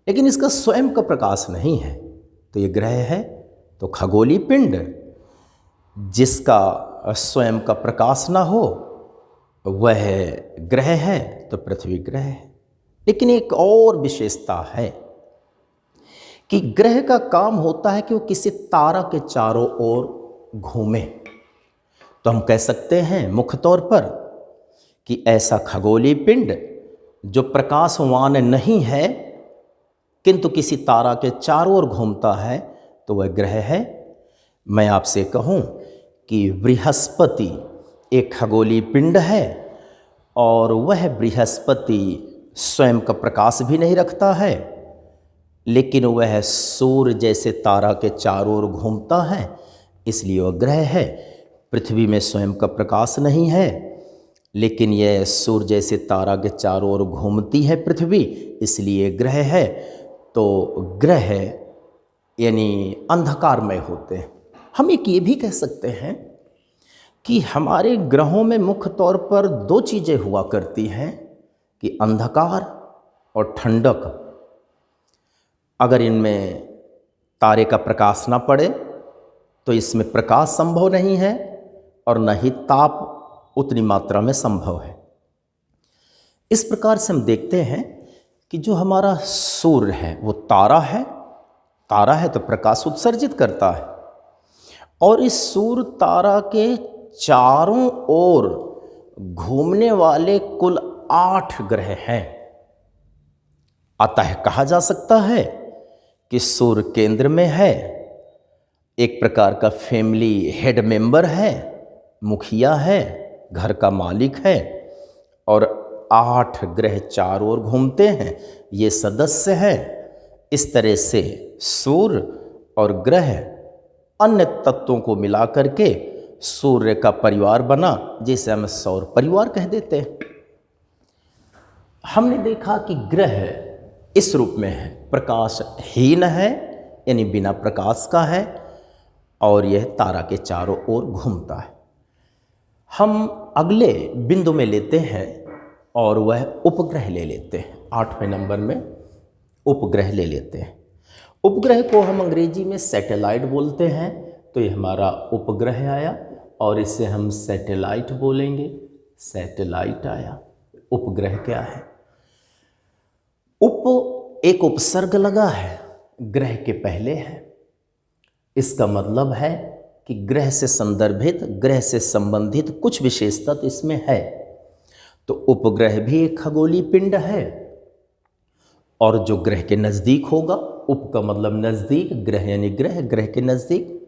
लेकिन इसका स्वयं का प्रकाश नहीं है, तो ये ग्रह है। तो खगोलीय पिंड जिसका स्वयं का प्रकाश ना हो वह ग्रह है, तो पृथ्वी ग्रह है। लेकिन एक और विशेषता है कि ग्रह का काम होता है कि वो किसी तारा के चारों ओर घूमे। तो हम कह सकते हैं मुख्य तौर पर कि ऐसा खगोलीय पिंड जो प्रकाशवान नहीं है किंतु किसी तारा के चारों ओर घूमता है, तो वह ग्रह है। मैं आपसे कहूं कि बृहस्पति एक खगोलीय पिंड है और वह बृहस्पति स्वयं का प्रकाश भी नहीं रखता है, लेकिन वह सूर्य जैसे तारा के चारों ओर घूमता है, इसलिए वह ग्रह है। पृथ्वी में स्वयं का प्रकाश नहीं है, लेकिन यह सूर्य जैसे तारा के चारों ओर घूमती है पृथ्वी, इसलिए ग्रह है। तो ग्रह यानी अंधकारमय होते हैं। हम एक ये भी कह सकते हैं कि हमारे ग्रहों में मुख्य तौर पर दो चीज़ें हुआ करती हैं कि अंधकार और ठंडक। अगर इनमें तारे का प्रकाश ना पड़े तो इसमें प्रकाश संभव नहीं है और न ही ताप उतनी मात्रा में संभव है। इस प्रकार से हम देखते हैं कि जो हमारा सूर्य है वो तारा है तो प्रकाश उत्सर्जित करता है, और इस सूर्य तारा के चारों ओर घूमने वाले कुल 8 ग्रह हैं। अतः कहा जा सकता है कि सूर्य केंद्र में है, एक प्रकार का फैमिली हेड मेंबर है, मुखिया है, घर का मालिक है, और 8 ग्रह चारों ओर घूमते हैं, ये सदस्य है। इस तरह से सूर्य और ग्रह अन्य तत्वों को मिला करके सूर्य का परिवार बना, जिसे हम सौर परिवार कह देते हैं। हमने देखा कि ग्रह इस रूप में है, प्रकाशहीन है यानी बिना प्रकाश का है, और यह तारा के चारों ओर घूमता है। हम अगले बिंदु में लेते हैं और वह उपग्रह ले लेते हैं। 8वें नंबर में उपग्रह ले लेते हैं। उपग्रह को हम अंग्रेजी में सैटेलाइट बोलते हैं, तो ये हमारा उपग्रह आया और इसे हम सैटेलाइट बोलेंगे। सैटेलाइट आया। उपग्रह क्या है? एक उपसर्ग लगा है, ग्रह के पहले है। इसका मतलब है कि ग्रह से संदर्भित, ग्रह से संबंधित कुछ विशेषता तो इसमें है। तो उपग्रह भी एक खगोलीय पिंड है, और जो ग्रह के नज़दीक होगा, उप का मतलब नज़दीक, ग्रह यानी ग्रह के नज़दीक।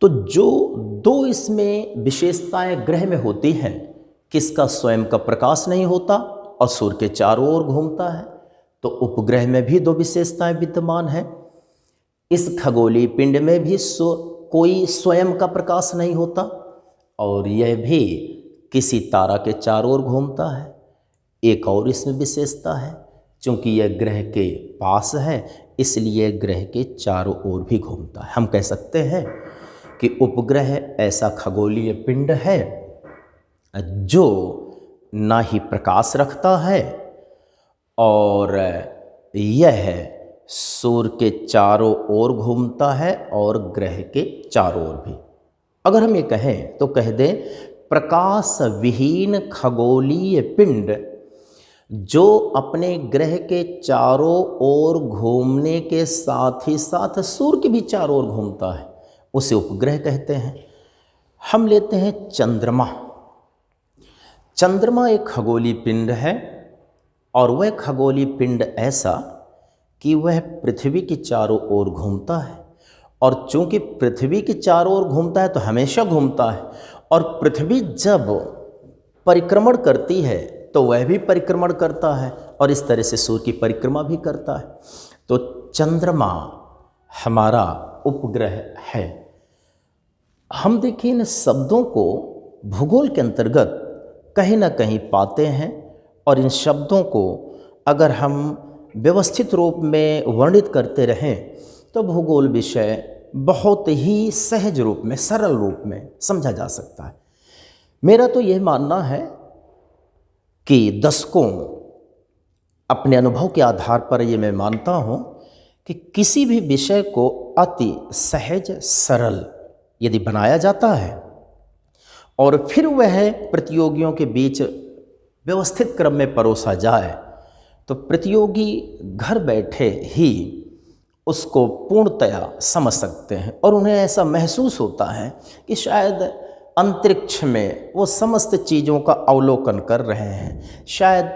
तो जो दो इसमें विशेषताएं ग्रह में होती हैं, किसका स्वयं का प्रकाश नहीं होता और सूर्य के चारों ओर घूमता है, तो उपग्रह में भी दो विशेषताएं विद्यमान हैं। इस खगोलीय पिंड में भी कोई स्वयं का प्रकाश नहीं होता, और यह भी किसी तारा के चारों ओर घूमता है। एक और इसमें विशेषता है, चूँकि यह ग्रह के पास है इसलिए ग्रह के चारों ओर भी घूमता है। हम कह सकते हैं कि उपग्रह ऐसा खगोलीय पिंड है जो ना ही प्रकाश रखता है और यह सूर्य के चारों ओर घूमता है और ग्रह के चारों ओर भी। अगर हम ये कहें तो कह दें प्रकाश विहीन खगोलीय पिंड जो अपने ग्रह के चारों ओर घूमने के साथ ही साथ सूर्य के भी चारों ओर घूमता है, उसे उपग्रह कहते हैं। हम लेते हैं चंद्रमा। चंद्रमा एक खगोलीय पिंड है और वह खगोलीय पिंड ऐसा कि वह पृथ्वी के चारों ओर घूमता है, और चूंकि पृथ्वी के चारों ओर घूमता है तो हमेशा घूमता है, और पृथ्वी जब परिक्रमण करती है तो वह भी परिक्रमण करता है, और इस तरह से सूर्य की परिक्रमा भी करता है। तो चंद्रमा हमारा उपग्रह है। हम देखिए इन शब्दों को भूगोल के अंतर्गत कहीं ना कहीं पाते हैं, और इन शब्दों को अगर हम व्यवस्थित रूप में वर्णित करते रहें तो भूगोल विषय बहुत ही सहज रूप में, सरल रूप में समझा जा सकता है। मेरा तो यह मानना है कि दशकों अपने अनुभव के आधार पर ये मैं मानता हूँ कि किसी भी विषय को अति सहज सरल यदि बनाया जाता है और फिर वह प्रतियोगियों के बीच व्यवस्थित क्रम में परोसा जाए, तो प्रतियोगी घर बैठे ही उसको पूर्णतया समझ सकते हैं, और उन्हें ऐसा महसूस होता है कि शायद अंतरिक्ष में वो समस्त चीज़ों का अवलोकन कर रहे हैं, शायद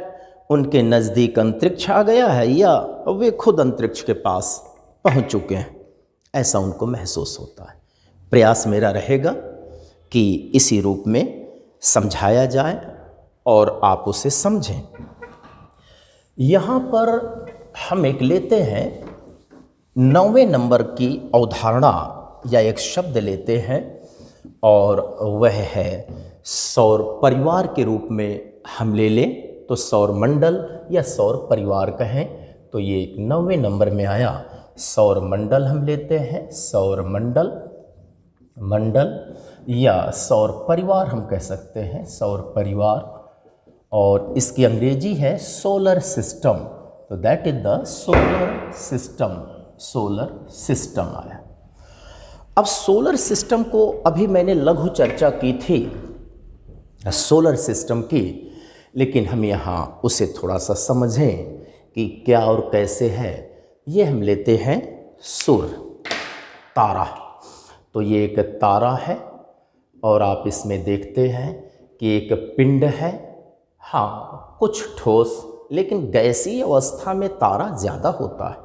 उनके नज़दीक अंतरिक्ष आ गया है या वे खुद अंतरिक्ष के पास पहुंच चुके हैं, ऐसा उनको महसूस होता है। प्रयास मेरा रहेगा कि इसी रूप में समझाया जाए और आप उसे समझें। यहाँ पर हम एक लेते हैं 9वें नंबर की अवधारणा या एक शब्द लेते हैं, और वह है सौर परिवार के रूप में हम ले लें तो सौर मंडल या सौर परिवार कहें तो ये 9वें नंबर में आया। सौर मंडल हम लेते हैं, सौर मंडल, मंडल या सौर परिवार हम कह सकते हैं, सौर परिवार, और इसकी अंग्रेजी है सोलर सिस्टम, तो that is the solar system, solar system आया। अब सोलर सिस्टम को अभी मैंने लघु चर्चा की थी सोलर सिस्टम की, लेकिन हम यहाँ उसे थोड़ा सा समझें कि क्या और कैसे है। ये हम लेते हैं सूर्य, तारा। तो ये एक तारा है और आप इसमें देखते हैं कि एक पिंड है, हाँ कुछ ठोस लेकिन गैसीय अवस्था में तारा ज़्यादा होता है,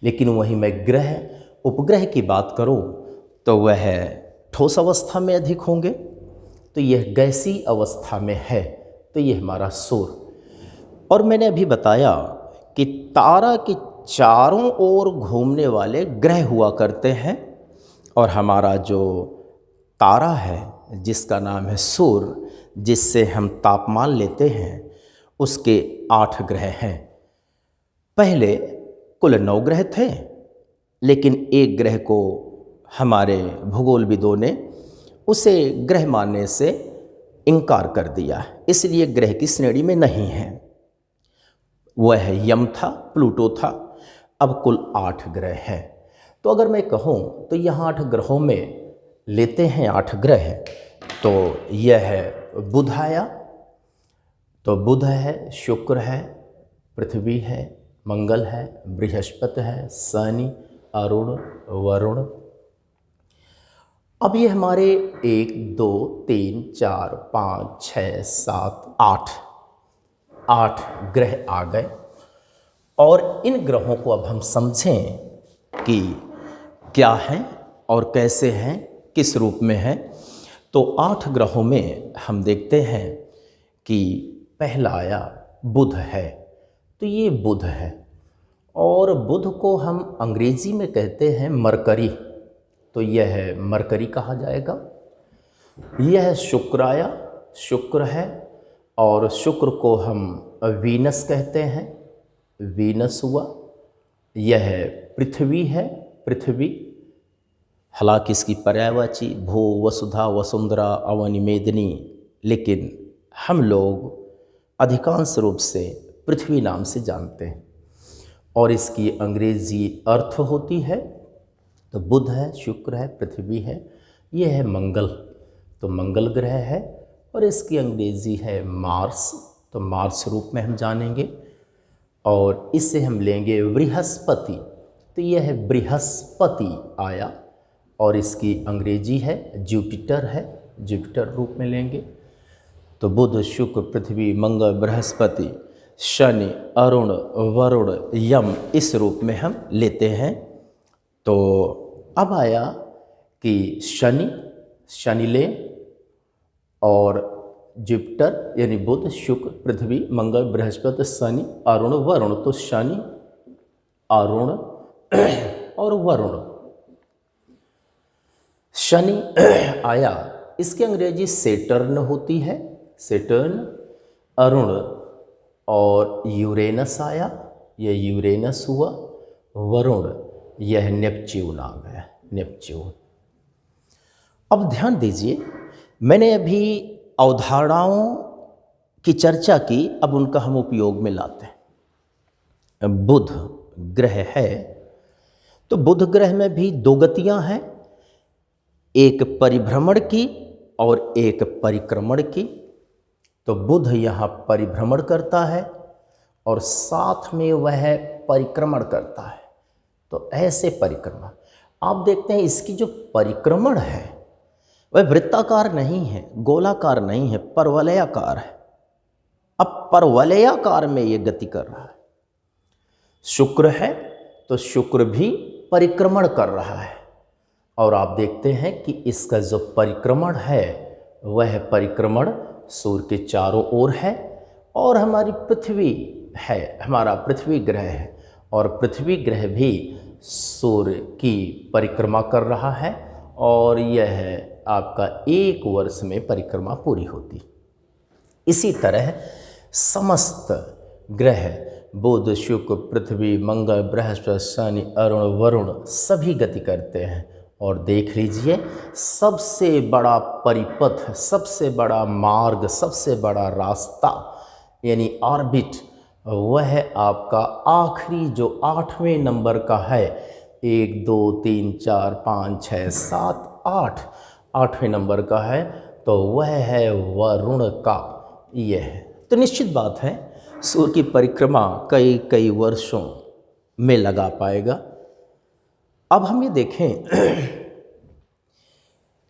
लेकिन वहीं मैं ग्रह उपग्रह की बात करूं तो वह ठोस अवस्था में अधिक होंगे, तो यह गैसीय अवस्था में है, तो यह हमारा सूर्य। और मैंने अभी बताया कि तारा के चारों ओर घूमने वाले ग्रह हुआ करते हैं, और हमारा जो तारा है जिसका नाम है सूर्य, जिससे हम तापमान लेते हैं, उसके 8 ग्रह हैं। पहले कुल 9 ग्रह थे, लेकिन एक ग्रह को हमारे भूगोलविदों ने उसे ग्रह मानने से इनकार कर दिया, इसलिए ग्रह की श्रेणी में नहीं है। वह यम था, प्लूटो था। अब कुल 8 ग्रह हैं। तो अगर मैं कहूँ तो यहाँ 8 ग्रहों में लेते हैं 8 ग्रह, तो यह है बुध आया, तो बुध है, शुक्र है, पृथ्वी है, मंगल है, बृहस्पति है, शनि, अरुण, वरुण। अब ये हमारे 1 2 3 4 5 6 7 8 ग्रह आ गए, और इन ग्रहों को अब हम समझें कि क्या हैं और कैसे हैं, किस रूप में हैं। तो 8 ग्रहों में हम देखते हैं कि पहला आया बुध है, तो ये बुध है, और बुध को हम अंग्रेजी में कहते हैं मरकरी, तो यह है मरकरी कहा जाएगा। यह शुक्र आया, शुक्र है, और शुक्र को हम वीनस कहते हैं, वीनस हुआ। यह पृथ्वी है, पृथ्वी, हालांकि इसकी पर्यायवाची भू, वसुधा, वसुंधरा, अवनि, मेदिनी, लेकिन हम लोग अधिकांश रूप से पृथ्वी नाम से जानते हैं, और इसकी अंग्रेजी अर्थ होती है, तो बुध है, शुक्र है, पृथ्वी है। यह है मंगल, तो मंगल ग्रह है, और इसकी अंग्रेजी है मार्स, तो मार्स रूप में हम जानेंगे। और इससे हम लेंगे बृहस्पति, तो यह है बृहस्पति आया, और इसकी अंग्रेजी है जुपिटर है, जुपिटर रूप में लेंगे। तो बुध शुक्र पृथ्वी मंगल बृहस्पति शनि अरुण वरुण यम, इस रूप में हम लेते हैं। तो अब आया कि शनि लें और जुपिटर यानी बुध शुक्र पृथ्वी मंगल बृहस्पति शनि अरुण वरुण, तो शनि अरुण और वरुण। शनि आया, इसकी अंग्रेजी सेटर्न होती है, सेटर्न। अरुण और यूरेनस आया, यह यूरेनस हुआ। वरुण यह नेपच्यून आ गया, नेपच्यून। अब ध्यान दीजिए, मैंने अभी अवधारणाओं की चर्चा की, अब उनका हम उपयोग में लाते हैं। बुध ग्रह है, तो बुध ग्रह में भी दो गतियां हैं, एक परिभ्रमण की और एक परिक्रमण की। तो बुध यहाँ परिभ्रमण करता है और साथ में वह परिक्रमण करता है। तो ऐसे परिक्रमण आप देखते हैं, इसकी जो परिक्रमण है वह वृत्ताकार नहीं है, गोलाकार नहीं है, परवलयाकार है। अब परवलयाकार में ये गति कर रहा है। शुक्र है तो शुक्र भी परिक्रमण कर रहा है, और आप देखते हैं कि इसका जो परिक्रमण है वह परिक्रमण सूर्य के चारों ओर है। और हमारी पृथ्वी है, हमारा पृथ्वी ग्रह है, और पृथ्वी ग्रह भी सूर्य की परिक्रमा कर रहा है, और यह आपका 1 वर्ष में परिक्रमा पूरी होती। इसी तरह समस्त ग्रह बुध शुक्र पृथ्वी मंगल बृहस्पति शनि अरुण वरुण सभी गति करते हैं। और देख लीजिए, सबसे बड़ा परिपथ, सबसे बड़ा मार्ग, सबसे बड़ा रास्ता यानी ऑर्बिट, वह आपका आखिरी जो 8वें नंबर का है, 1 2 3 4 5 6 7 8, 8वें नंबर का है, तो वह है वरुण का। यह है, तो निश्चित बात है सूर्य की परिक्रमा कई कई वर्षों में लगा पाएगा। अब हम ये देखें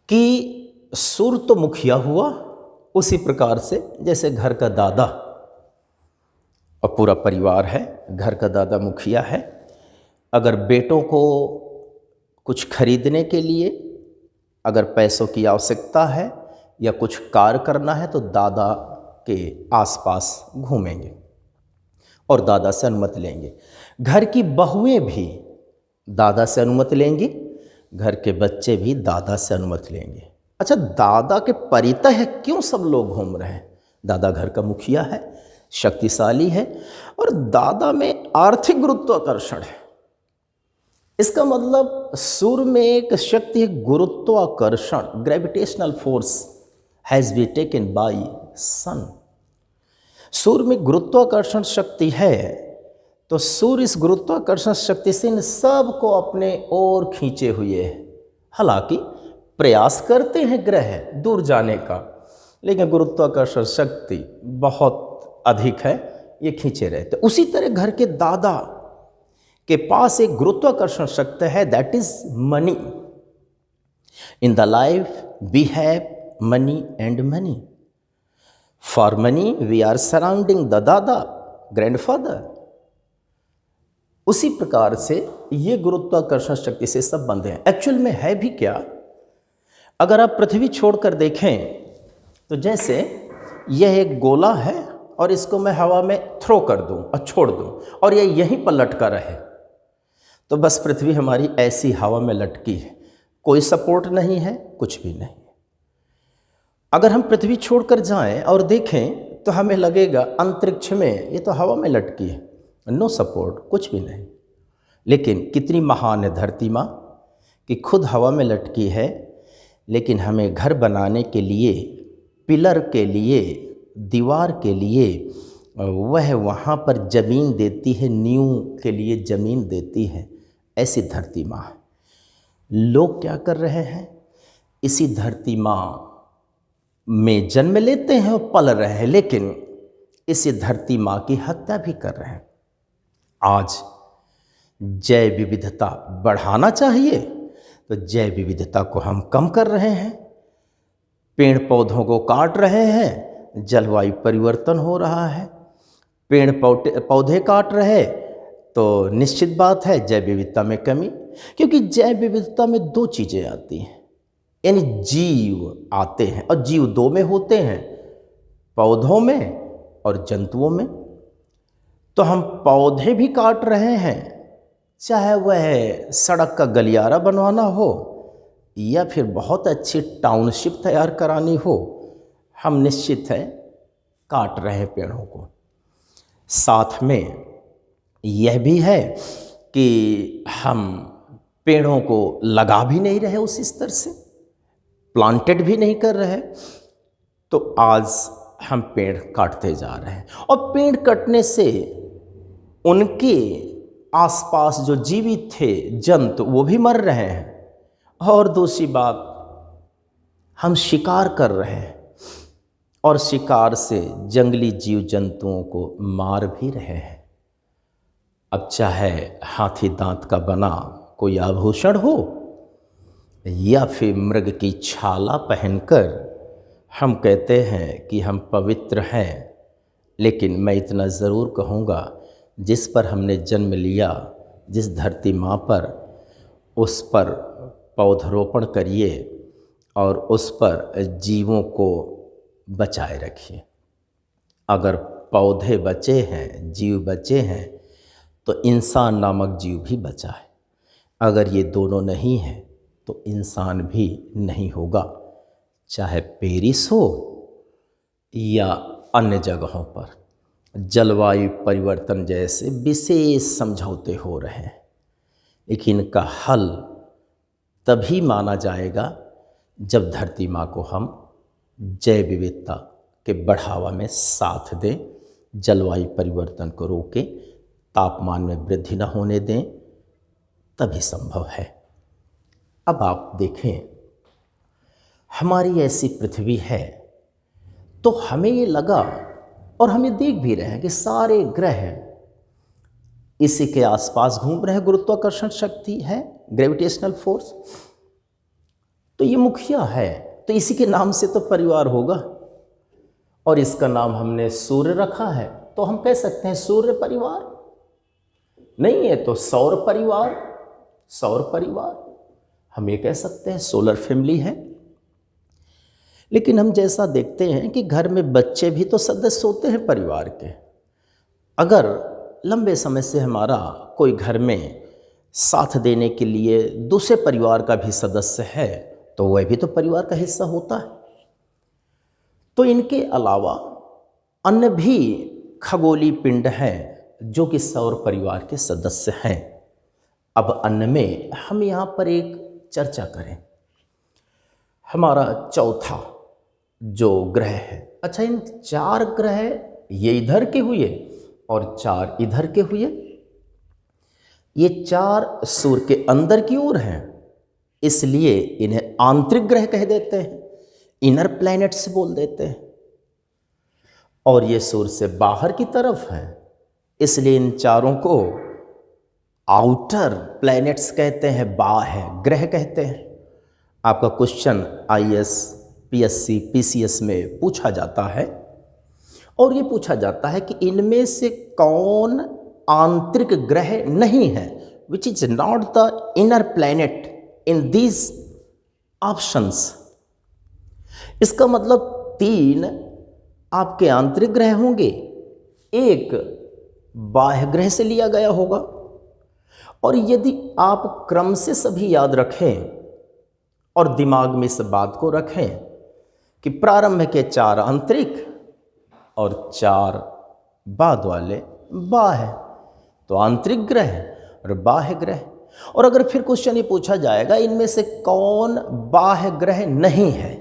कि सूर्य तो मुखिया हुआ, उसी प्रकार से जैसे घर का दादा और पूरा परिवार है, घर का दादा मुखिया है। अगर बेटों को कुछ खरीदने के लिए अगर पैसों की आवश्यकता है या कुछ कार्य करना है, तो दादा के आसपास घूमेंगे और दादा से अनुमति लेंगे। घर की बहुएं भी दादा से अनुमति लेंगी, घर के बच्चे भी दादा से अनुमति लेंगे। अच्छा, दादा के परितः क्यों सब लोग घूम रहे हैं? दादा घर का मुखिया है, शक्तिशाली है, और दादा में आर्थिक गुरुत्वाकर्षण है। इसका मतलब सूर्य में एक शक्ति है, गुरुत्वाकर्षण, gravitational force has been taken by sun. सूर्य में गुरुत्वाकर्षण शक्ति है, तो सूर्य इस गुरुत्वाकर्षण शक्ति से इन सब को अपने ओर खींचे हुए है। हालांकि प्रयास करते हैं ग्रह दूर जाने का, लेकिन गुरुत्वाकर्षण शक्ति बहुत अधिक है, ये खींचे रहते। उसी तरह घर के दादा के पास एक गुरुत्वाकर्षण शक्ति है, that is money. In the life we have money and money. For money we are surrounding the दादा, ग्रैंडफादर। उसी प्रकार से ये गुरुत्वाकर्षण शक्ति से सब बंधे हैं। एक्चुअल में है भी क्या? अगर आप पृथ्वी छोड़कर देखें तो जैसे यह एक गोला है और इसको मैं हवा में थ्रो कर दूं और छोड़ दूं और यह यहीं पर लटका रहे, तो बस पृथ्वी हमारी ऐसी हवा में लटकी है, कोई सपोर्ट नहीं है, कुछ भी नहीं। अगर हम पृथ्वी छोड़कर जाएं और देखें तो हमें लगेगा अंतरिक्ष में ये तो हवा में लटकी है, नो सपोर्ट, कुछ भी नहीं। लेकिन कितनी महान है धरती माँ कि खुद हवा में लटकी है, लेकिन हमें घर बनाने के लिए, पिलर के लिए, दीवार के लिए वह वहाँ पर ज़मीन देती है, नींव के लिए ज़मीन देती है। ऐसी धरती माँ है। लोग क्या कर रहे हैं? इसी धरती माँ में जन्म लेते हैं और पल रहे हैं, लेकिन इस धरती माँ की हत्या भी कर रहे हैं। आज जैव विविधता बढ़ाना चाहिए तो जैव विविधता को हम कम कर रहे हैं, पेड़ पौधों को काट रहे हैं, जलवायु परिवर्तन हो रहा है। पेड़ पौधे काट रहे तो निश्चित बात है जैव विविधता में कमी, क्योंकि जैव विविधता में दो चीज़ें आती हैं, यानी जीव आते हैं, और जीव दो में होते हैं, पौधों में और जंतुओं में। तो हम पौधे भी काट रहे हैं, चाहे वह सड़क का गलियारा बनवाना हो या फिर बहुत अच्छी टाउनशिप तैयार करानी हो, हम निश्चित है काट रहे हैं पेड़ों को। साथ में यह भी है कि हम पेड़ों को लगा भी नहीं रहे उस स्तर से, प्लांटेड भी नहीं कर रहे। तो आज हम पेड़ काटते जा रहे हैं, और पेड़ कटने से उनके आसपास जो जीवित थे जंतु वो भी मर रहे हैं। और दूसरी बात, हम शिकार कर रहे हैं और शिकार से जंगली जीव जंतुओं को मार भी रहे हैं। अब चाहे हाथी दांत का बना कोई आभूषण हो या फिर मृग की छाला पहनकर हम कहते हैं कि हम पवित्र हैं, लेकिन मैं इतना ज़रूर कहूँगा, जिस पर हमने जन्म लिया, जिस धरती माँ पर, उस पर पौधरोपण करिए और उस पर जीवों को बचाए रखिए। अगर पौधे बचे हैं, जीव बचे हैं, तो इंसान नामक जीव भी बचा है। अगर ये दोनों नहीं हैं तो इंसान भी नहीं होगा, चाहे पेरिस हो या अन्य जगहों पर। जलवायु परिवर्तन जैसे विशेष समझौते हो रहे हैं, लेकिन इनका हल तभी माना जाएगा जब धरती माँ को हम जैव विविधता के बढ़ावा में साथ दें, जलवायु परिवर्तन को रोकें, तापमान में वृद्धि न होने दें, तभी संभव है। अब आप देखें, हमारी ऐसी पृथ्वी है तो हमें ये लगा, और हम ये देख भी रहे हैं कि सारे ग्रह इसी के आसपास घूम रहे हैं। गुरुत्वाकर्षण शक्ति है, ग्रेविटेशनल फोर्स, तो ये मुखिया है, तो इसी के नाम से तो परिवार होगा, और इसका नाम हमने सूर्य रखा है, तो हम कह सकते हैं सूर्य परिवार। नहीं है तो सौर परिवार, सौर परिवार हम ये कह सकते हैं, सोलर फैमिली है। लेकिन हम जैसा देखते हैं कि घर में बच्चे भी तो सदस्य होते हैं परिवार के। अगर लंबे समय से हमारा कोई घर में साथ देने के लिए दूसरे परिवार का भी सदस्य है, तो वह भी तो परिवार का हिस्सा होता है। तो इनके अलावा अन्य भी खगोलीय पिंड हैं जो कि सौर परिवार के सदस्य हैं। अब अन्य में हम यहाँ पर एक चर्चा करें, हमारा चौथा जो ग्रह है। अच्छा, इन 4 ग्रह ये इधर के हुए और 4 इधर के हुए। ये 4 सूर्य के अंदर की ओर हैं, इसलिए इन्हें आंतरिक ग्रह कह देते हैं, इनर प्लैनेट्स बोल देते हैं। और ये सूर्य से बाहर की तरफ हैं, इसलिए इन चारों को आउटर प्लैनेट्स कहते हैं, बाह्य ग्रह कहते हैं। आपका क्वेश्चन IAS, PSC, PCS में पूछा जाता है, और ये पूछा जाता है कि इनमें से कौन आंतरिक ग्रह नहीं है, which is not the inner planet in these options. इसका मतलब 3 आपके आंतरिक ग्रह होंगे, 1 बाह्य ग्रह से लिया गया होगा। और यदि आप क्रम से सभी याद रखें और दिमाग में इस बात को रखें कि प्रारंभ के 4 आंतरिक और 4 बाद वाले बाह्य, तो आंतरिक ग्रह और बाह्य ग्रह। और अगर फिर क्वेश्चन ये पूछा जाएगा इनमें से कौन बाह्य ग्रह नहीं है,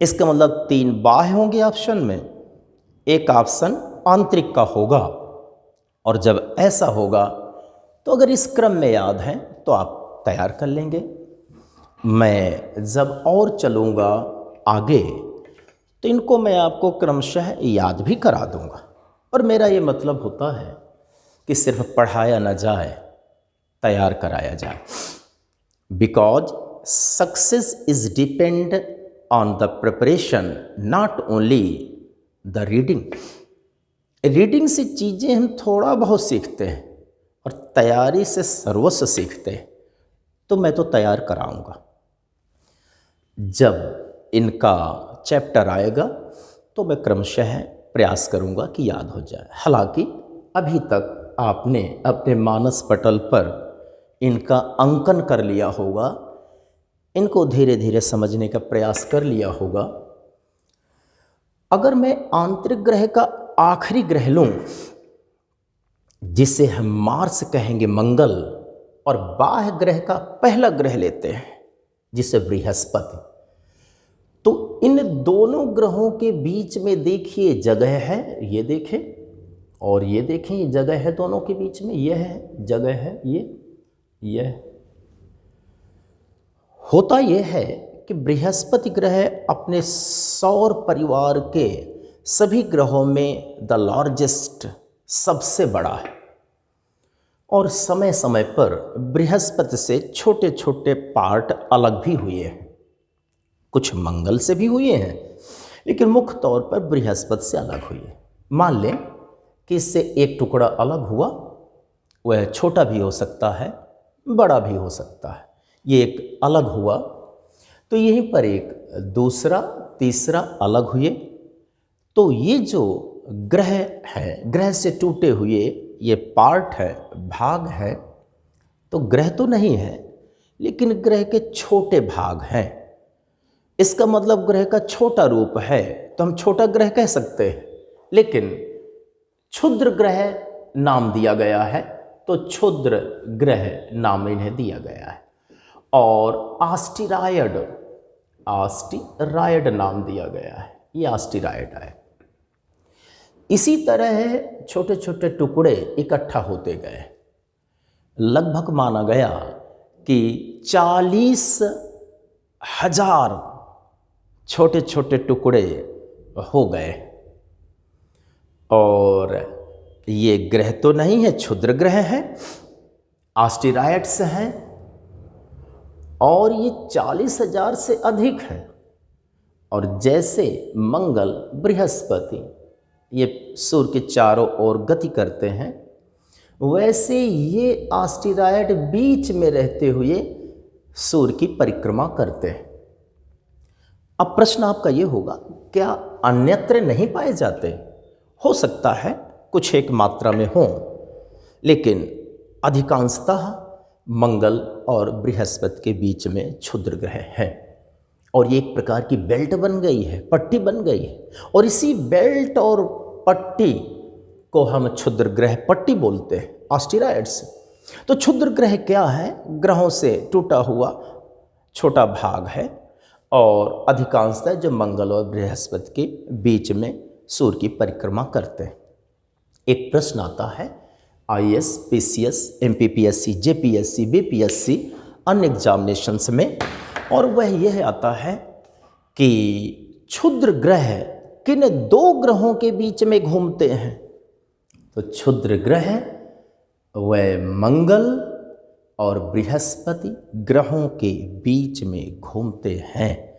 इसका मतलब 3 बाह्य होंगे ऑप्शन में, 1 ऑप्शन आंतरिक का होगा। और जब ऐसा होगा तो अगर इस क्रम में याद है तो आप तैयार कर लेंगे। मैं जब और चलूँगा आगे तो इनको मैं आपको क्रमशः याद भी करा दूंगा। और मेरा ये मतलब होता है कि सिर्फ पढ़ाया न जाए, तैयार कराया जाए। Because success is depend on the preparation, not only the reading. Reading से चीज़ें हम थोड़ा बहुत सीखते हैं और तैयारी से सर्वस्व सीखते हैं। तो मैं तो तैयार कराऊंगा। जब इनका चैप्टर आएगा तो मैं क्रमशः प्रयास करूंगा कि याद हो जाए। हालांकि अभी तक आपने अपने मानस पटल पर इनका अंकन कर लिया होगा, इनको धीरे धीरे समझने का प्रयास कर लिया होगा। अगर मैं आंतरिक ग्रह का आखिरी ग्रह लूं, जिसे हम मार्स कहेंगे, मंगल, और बाह्य ग्रह का पहला ग्रह लेते हैं जिसे बृहस्पति, तो इन दोनों ग्रहों के बीच में देखिए जगह है, ये देखें, और ये देखें, ये जगह है दोनों के बीच में, ये है जगह है, ये है। होता यह है कि बृहस्पति ग्रह अपने सौर परिवार के सभी ग्रहों में द लार्जेस्ट, सबसे बड़ा है। और समय समय पर बृहस्पति से छोटे छोटे पार्ट अलग भी हुए हैं। कुछ मंगल से भी हुए हैं, लेकिन मुख्य तौर पर बृहस्पति से अलग हुए। मान लें कि इससे एक टुकड़ा अलग हुआ, वह छोटा भी हो सकता है, बड़ा भी हो सकता है। ये एक अलग हुआ, तो यहीं पर एक दूसरा, तीसरा अलग हुए। तो ये जो ग्रह है, ग्रह से टूटे हुए ये पार्ट है, भाग है, तो ग्रह तो नहीं है, लेकिन ग्रह के छोटे भाग हैं। इसका मतलब ग्रह का छोटा रूप है, तो हम छोटा ग्रह कह सकते हैं। लेकिन क्षुद्र ग्रह नाम दिया गया है, तो क्षुद्र ग्रह नाम इन्हें दिया गया है। और आस्टिरायड नाम दिया गया है, ये आस्टिरायड है। इसी तरह छोटे छोटे टुकड़े इकट्ठा होते गए। लगभग माना गया कि 40,000 छोटे छोटे टुकड़े हो गए। और ये ग्रह तो नहीं है, क्षुद्र ग्रह है, आस्टिरायड्स हैं, और ये 40,000 से अधिक है। और जैसे मंगल, बृहस्पति ये सूर्य के चारों ओर गति करते हैं, वैसे ये आस्टिरायड बीच में रहते हुए सूर्य की परिक्रमा करते हैं। अब प्रश्न आपका ये होगा, क्या अन्यत्र नहीं पाए जाते? हो सकता है कुछ एक मात्रा में हो, लेकिन अधिकांशतः मंगल और बृहस्पति के बीच में क्षुद्र ग्रह है। और ये एक प्रकार की बेल्ट बन गई है, पट्टी बन गई है। और इसी बेल्ट और पट्टी को हम क्षुद्र ग्रह पट्टी बोलते हैं, आस्टिरायड्स। तो क्षुद्र ग्रह क्या है? ग्रहों से टूटा हुआ छोटा भाग है, और अधिकांशतः जो मंगल और बृहस्पति के बीच में सूर्य की परिक्रमा करते हैं। एक प्रश्न आता है IAS, PCS, MPPSC, JPSC, BPSC अन्य एग्जामिनेशंस में, और वह यह आता है कि क्षुद्र ग्रह किन दो ग्रहों के बीच में घूमते हैं? तो क्षुद्र ग्रह वह मंगल और बृहस्पति ग्रहों के बीच में घूमते हैं,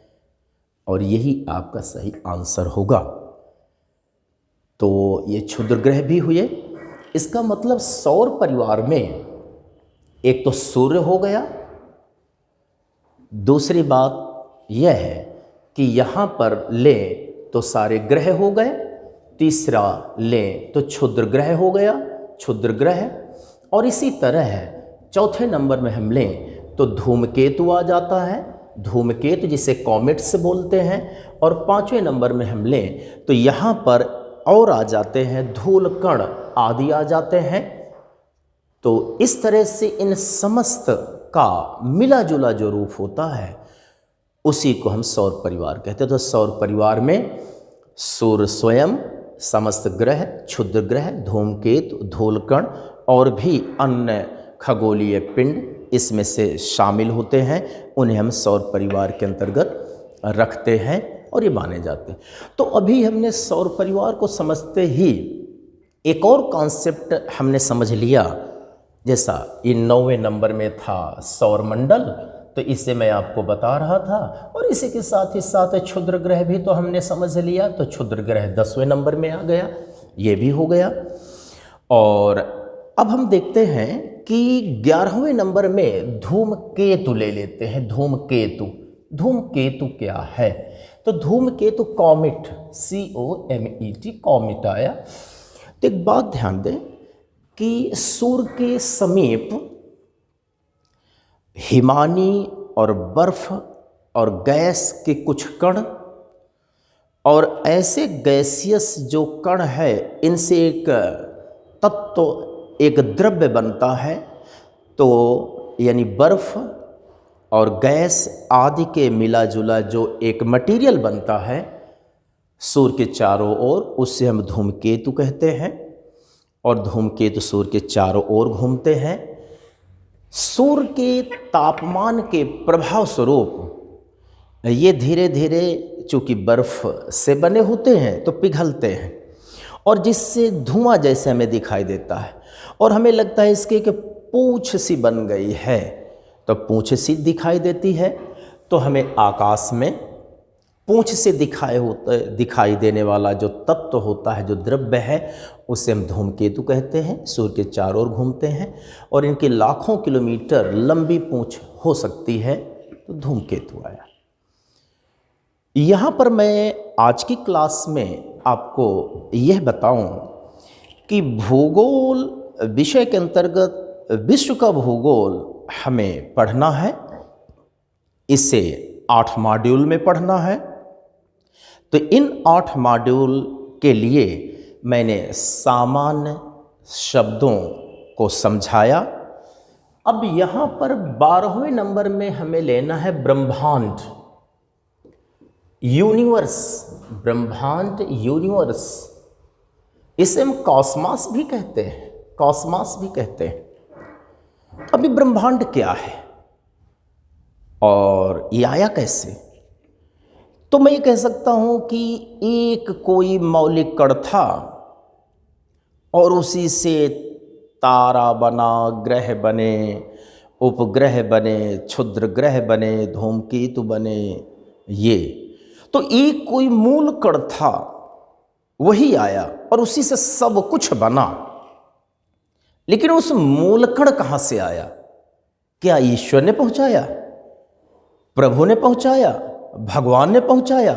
और यही आपका सही आंसर होगा। तो ये क्षुद्र ग्रह भी हुए। इसका मतलब सौर परिवार में एक तो सूर्य हो गया, दूसरी बात यह है कि यहाँ पर लें तो सारे ग्रह हो गए, तीसरा लें तो क्षुद्र ग्रह हो गया, क्षुद्र ग्रह। और इसी तरह चौथे नंबर में हम लें तो धूमकेतु आ जाता है, धूमकेतु जिसे कॉमेट्स बोलते हैं। और पांचवें नंबर में हम लें तो यहाँ पर और आ जाते हैं धूल कण आदि आ जाते हैं। तो इस तरह से इन समस्त का मिला जुला जो रूप होता है उसी को हम सौर परिवार कहते हैं। तो सौर परिवार में सूर्य स्वयं, समस्त ग्रह, क्षुद्र ग्रह, धूमकेतु, धूलकण और भी अन्य खगोलीय पिंड इसमें से शामिल होते हैं। उन्हें हम सौर परिवार के अंतर्गत रखते हैं। और ये माने जाते हैं। तो अभी हमने सौर परिवार को समझते ही एक और कॉन्सेप्ट हमने समझ लिया, जैसा ये 9वें नंबर में था सौर मंडल, तो इसे मैं आपको बता रहा था, और इसी के साथ ही साथ क्षुद्र ग्रह भी तो हमने समझ लिया। तो क्षुद्र ग्रह 10वें नंबर में आ गया, ये भी हो गया। और अब हम देखते हैं कि 11वें नंबर में धूमकेतु ले लेते हैं। धूमकेतु, धूमकेतु क्या है? तो धूमकेतु कॉमेट, COMET, कॉमेट आया। तो एक बात ध्यान दें कि सूर्य के समीप हिमानी और बर्फ और गैस के कुछ कण, और ऐसे गैसियस जो कण है, इनसे एक तत्व, एक द्रव्य बनता है। तो यानी बर्फ और गैस आदि के मिला जुला जो एक मटेरियल बनता है सूर्य के चारों ओर, उससे हम धूमकेतु कहते हैं। और धूमकेतु सूर्य के चारों ओर घूमते हैं। सूर्य के तापमान के प्रभाव स्वरूप ये धीरे धीरे, चूँकि बर्फ से बने होते हैं, तो पिघलते हैं, और जिससे धुआं जैसे हमें दिखाई देता है, और हमें लगता है इसके कि पूंछ सी बन गई है। तो पूंछ सी दिखाई देती है, तो हमें आकाश में पूंछ से दिखाई देने वाला जो तत्व होता है, जो द्रव्य है, उसे हम धूमकेतु कहते हैं। सूर्य के चारों ओर घूमते हैं और इनकी लाखों किलोमीटर लंबी पूंछ हो सकती है, तो धूमकेतु आया। यहाँ पर मैं आज की क्लास में आपको यह बताऊं कि भूगोल विषय के अंतर्गत विश्व का भूगोल हमें पढ़ना है। इसे 8 मॉड्यूल में पढ़ना है। तो इन 8 मॉड्यूल के लिए मैंने सामान्य शब्दों को समझाया। अब यहाँ पर 12वें नंबर में हमें लेना है ब्रह्मांड, यूनिवर्स। ब्रह्मांड, यूनिवर्स, इसे हम कॉस्मॉस भी कहते हैं, कॉस्मॉस भी कहते हैं। अभी ब्रह्मांड क्या है और ये आया कैसे? तो मैं ये कह सकता हूं कि एक कोई मौलिक कण था और उसी से तारा बना, ग्रह बने, उपग्रह बने, क्षुद्र ग्रह बने, धूमकेतु बने। ये तो एक कोई मूल कण था, वही आया और उसी से सब कुछ बना। लेकिन उस मूल कण कहां से आया? क्या ईश्वर ने पहुंचाया? प्रभु ने पहुंचाया? भगवान ने पहुंचाया?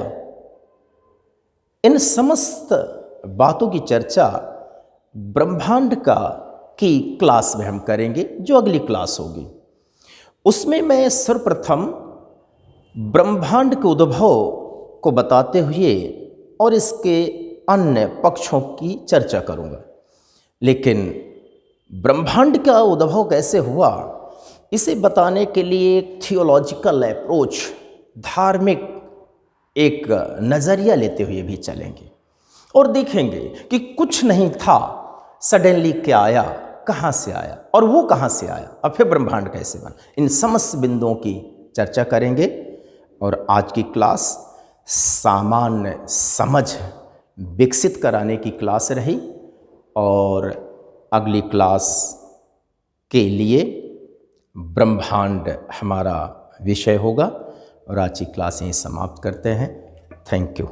इन समस्त बातों की चर्चा ब्रह्मांड की क्लास में हम करेंगे, जो अगली क्लास होगी। उसमें मैं सर्वप्रथम ब्रह्मांड के उद्भव को बताते हुए और इसके अन्य पक्षों की चर्चा करूंगा। लेकिन ब्रह्मांड का उद्भव कैसे हुआ, इसे बताने के लिए एक थियोलॉजिकल अप्रोच, धार्मिक एक नज़रिया लेते हुए भी चलेंगे और देखेंगे कि कुछ नहीं था, सडनली क्या आया, कहाँ से आया और वो कहाँ से आया और फिर ब्रह्मांड कैसे बना। इन समस्त बिंदुओं की चर्चा करेंगे। और आज की क्लास सामान्य समझ विकसित कराने की क्लास रही, और अगली क्लास के लिए ब्रह्मांड हमारा विषय होगा। और आज की क्लास यहीं समाप्त करते हैं। Thank you.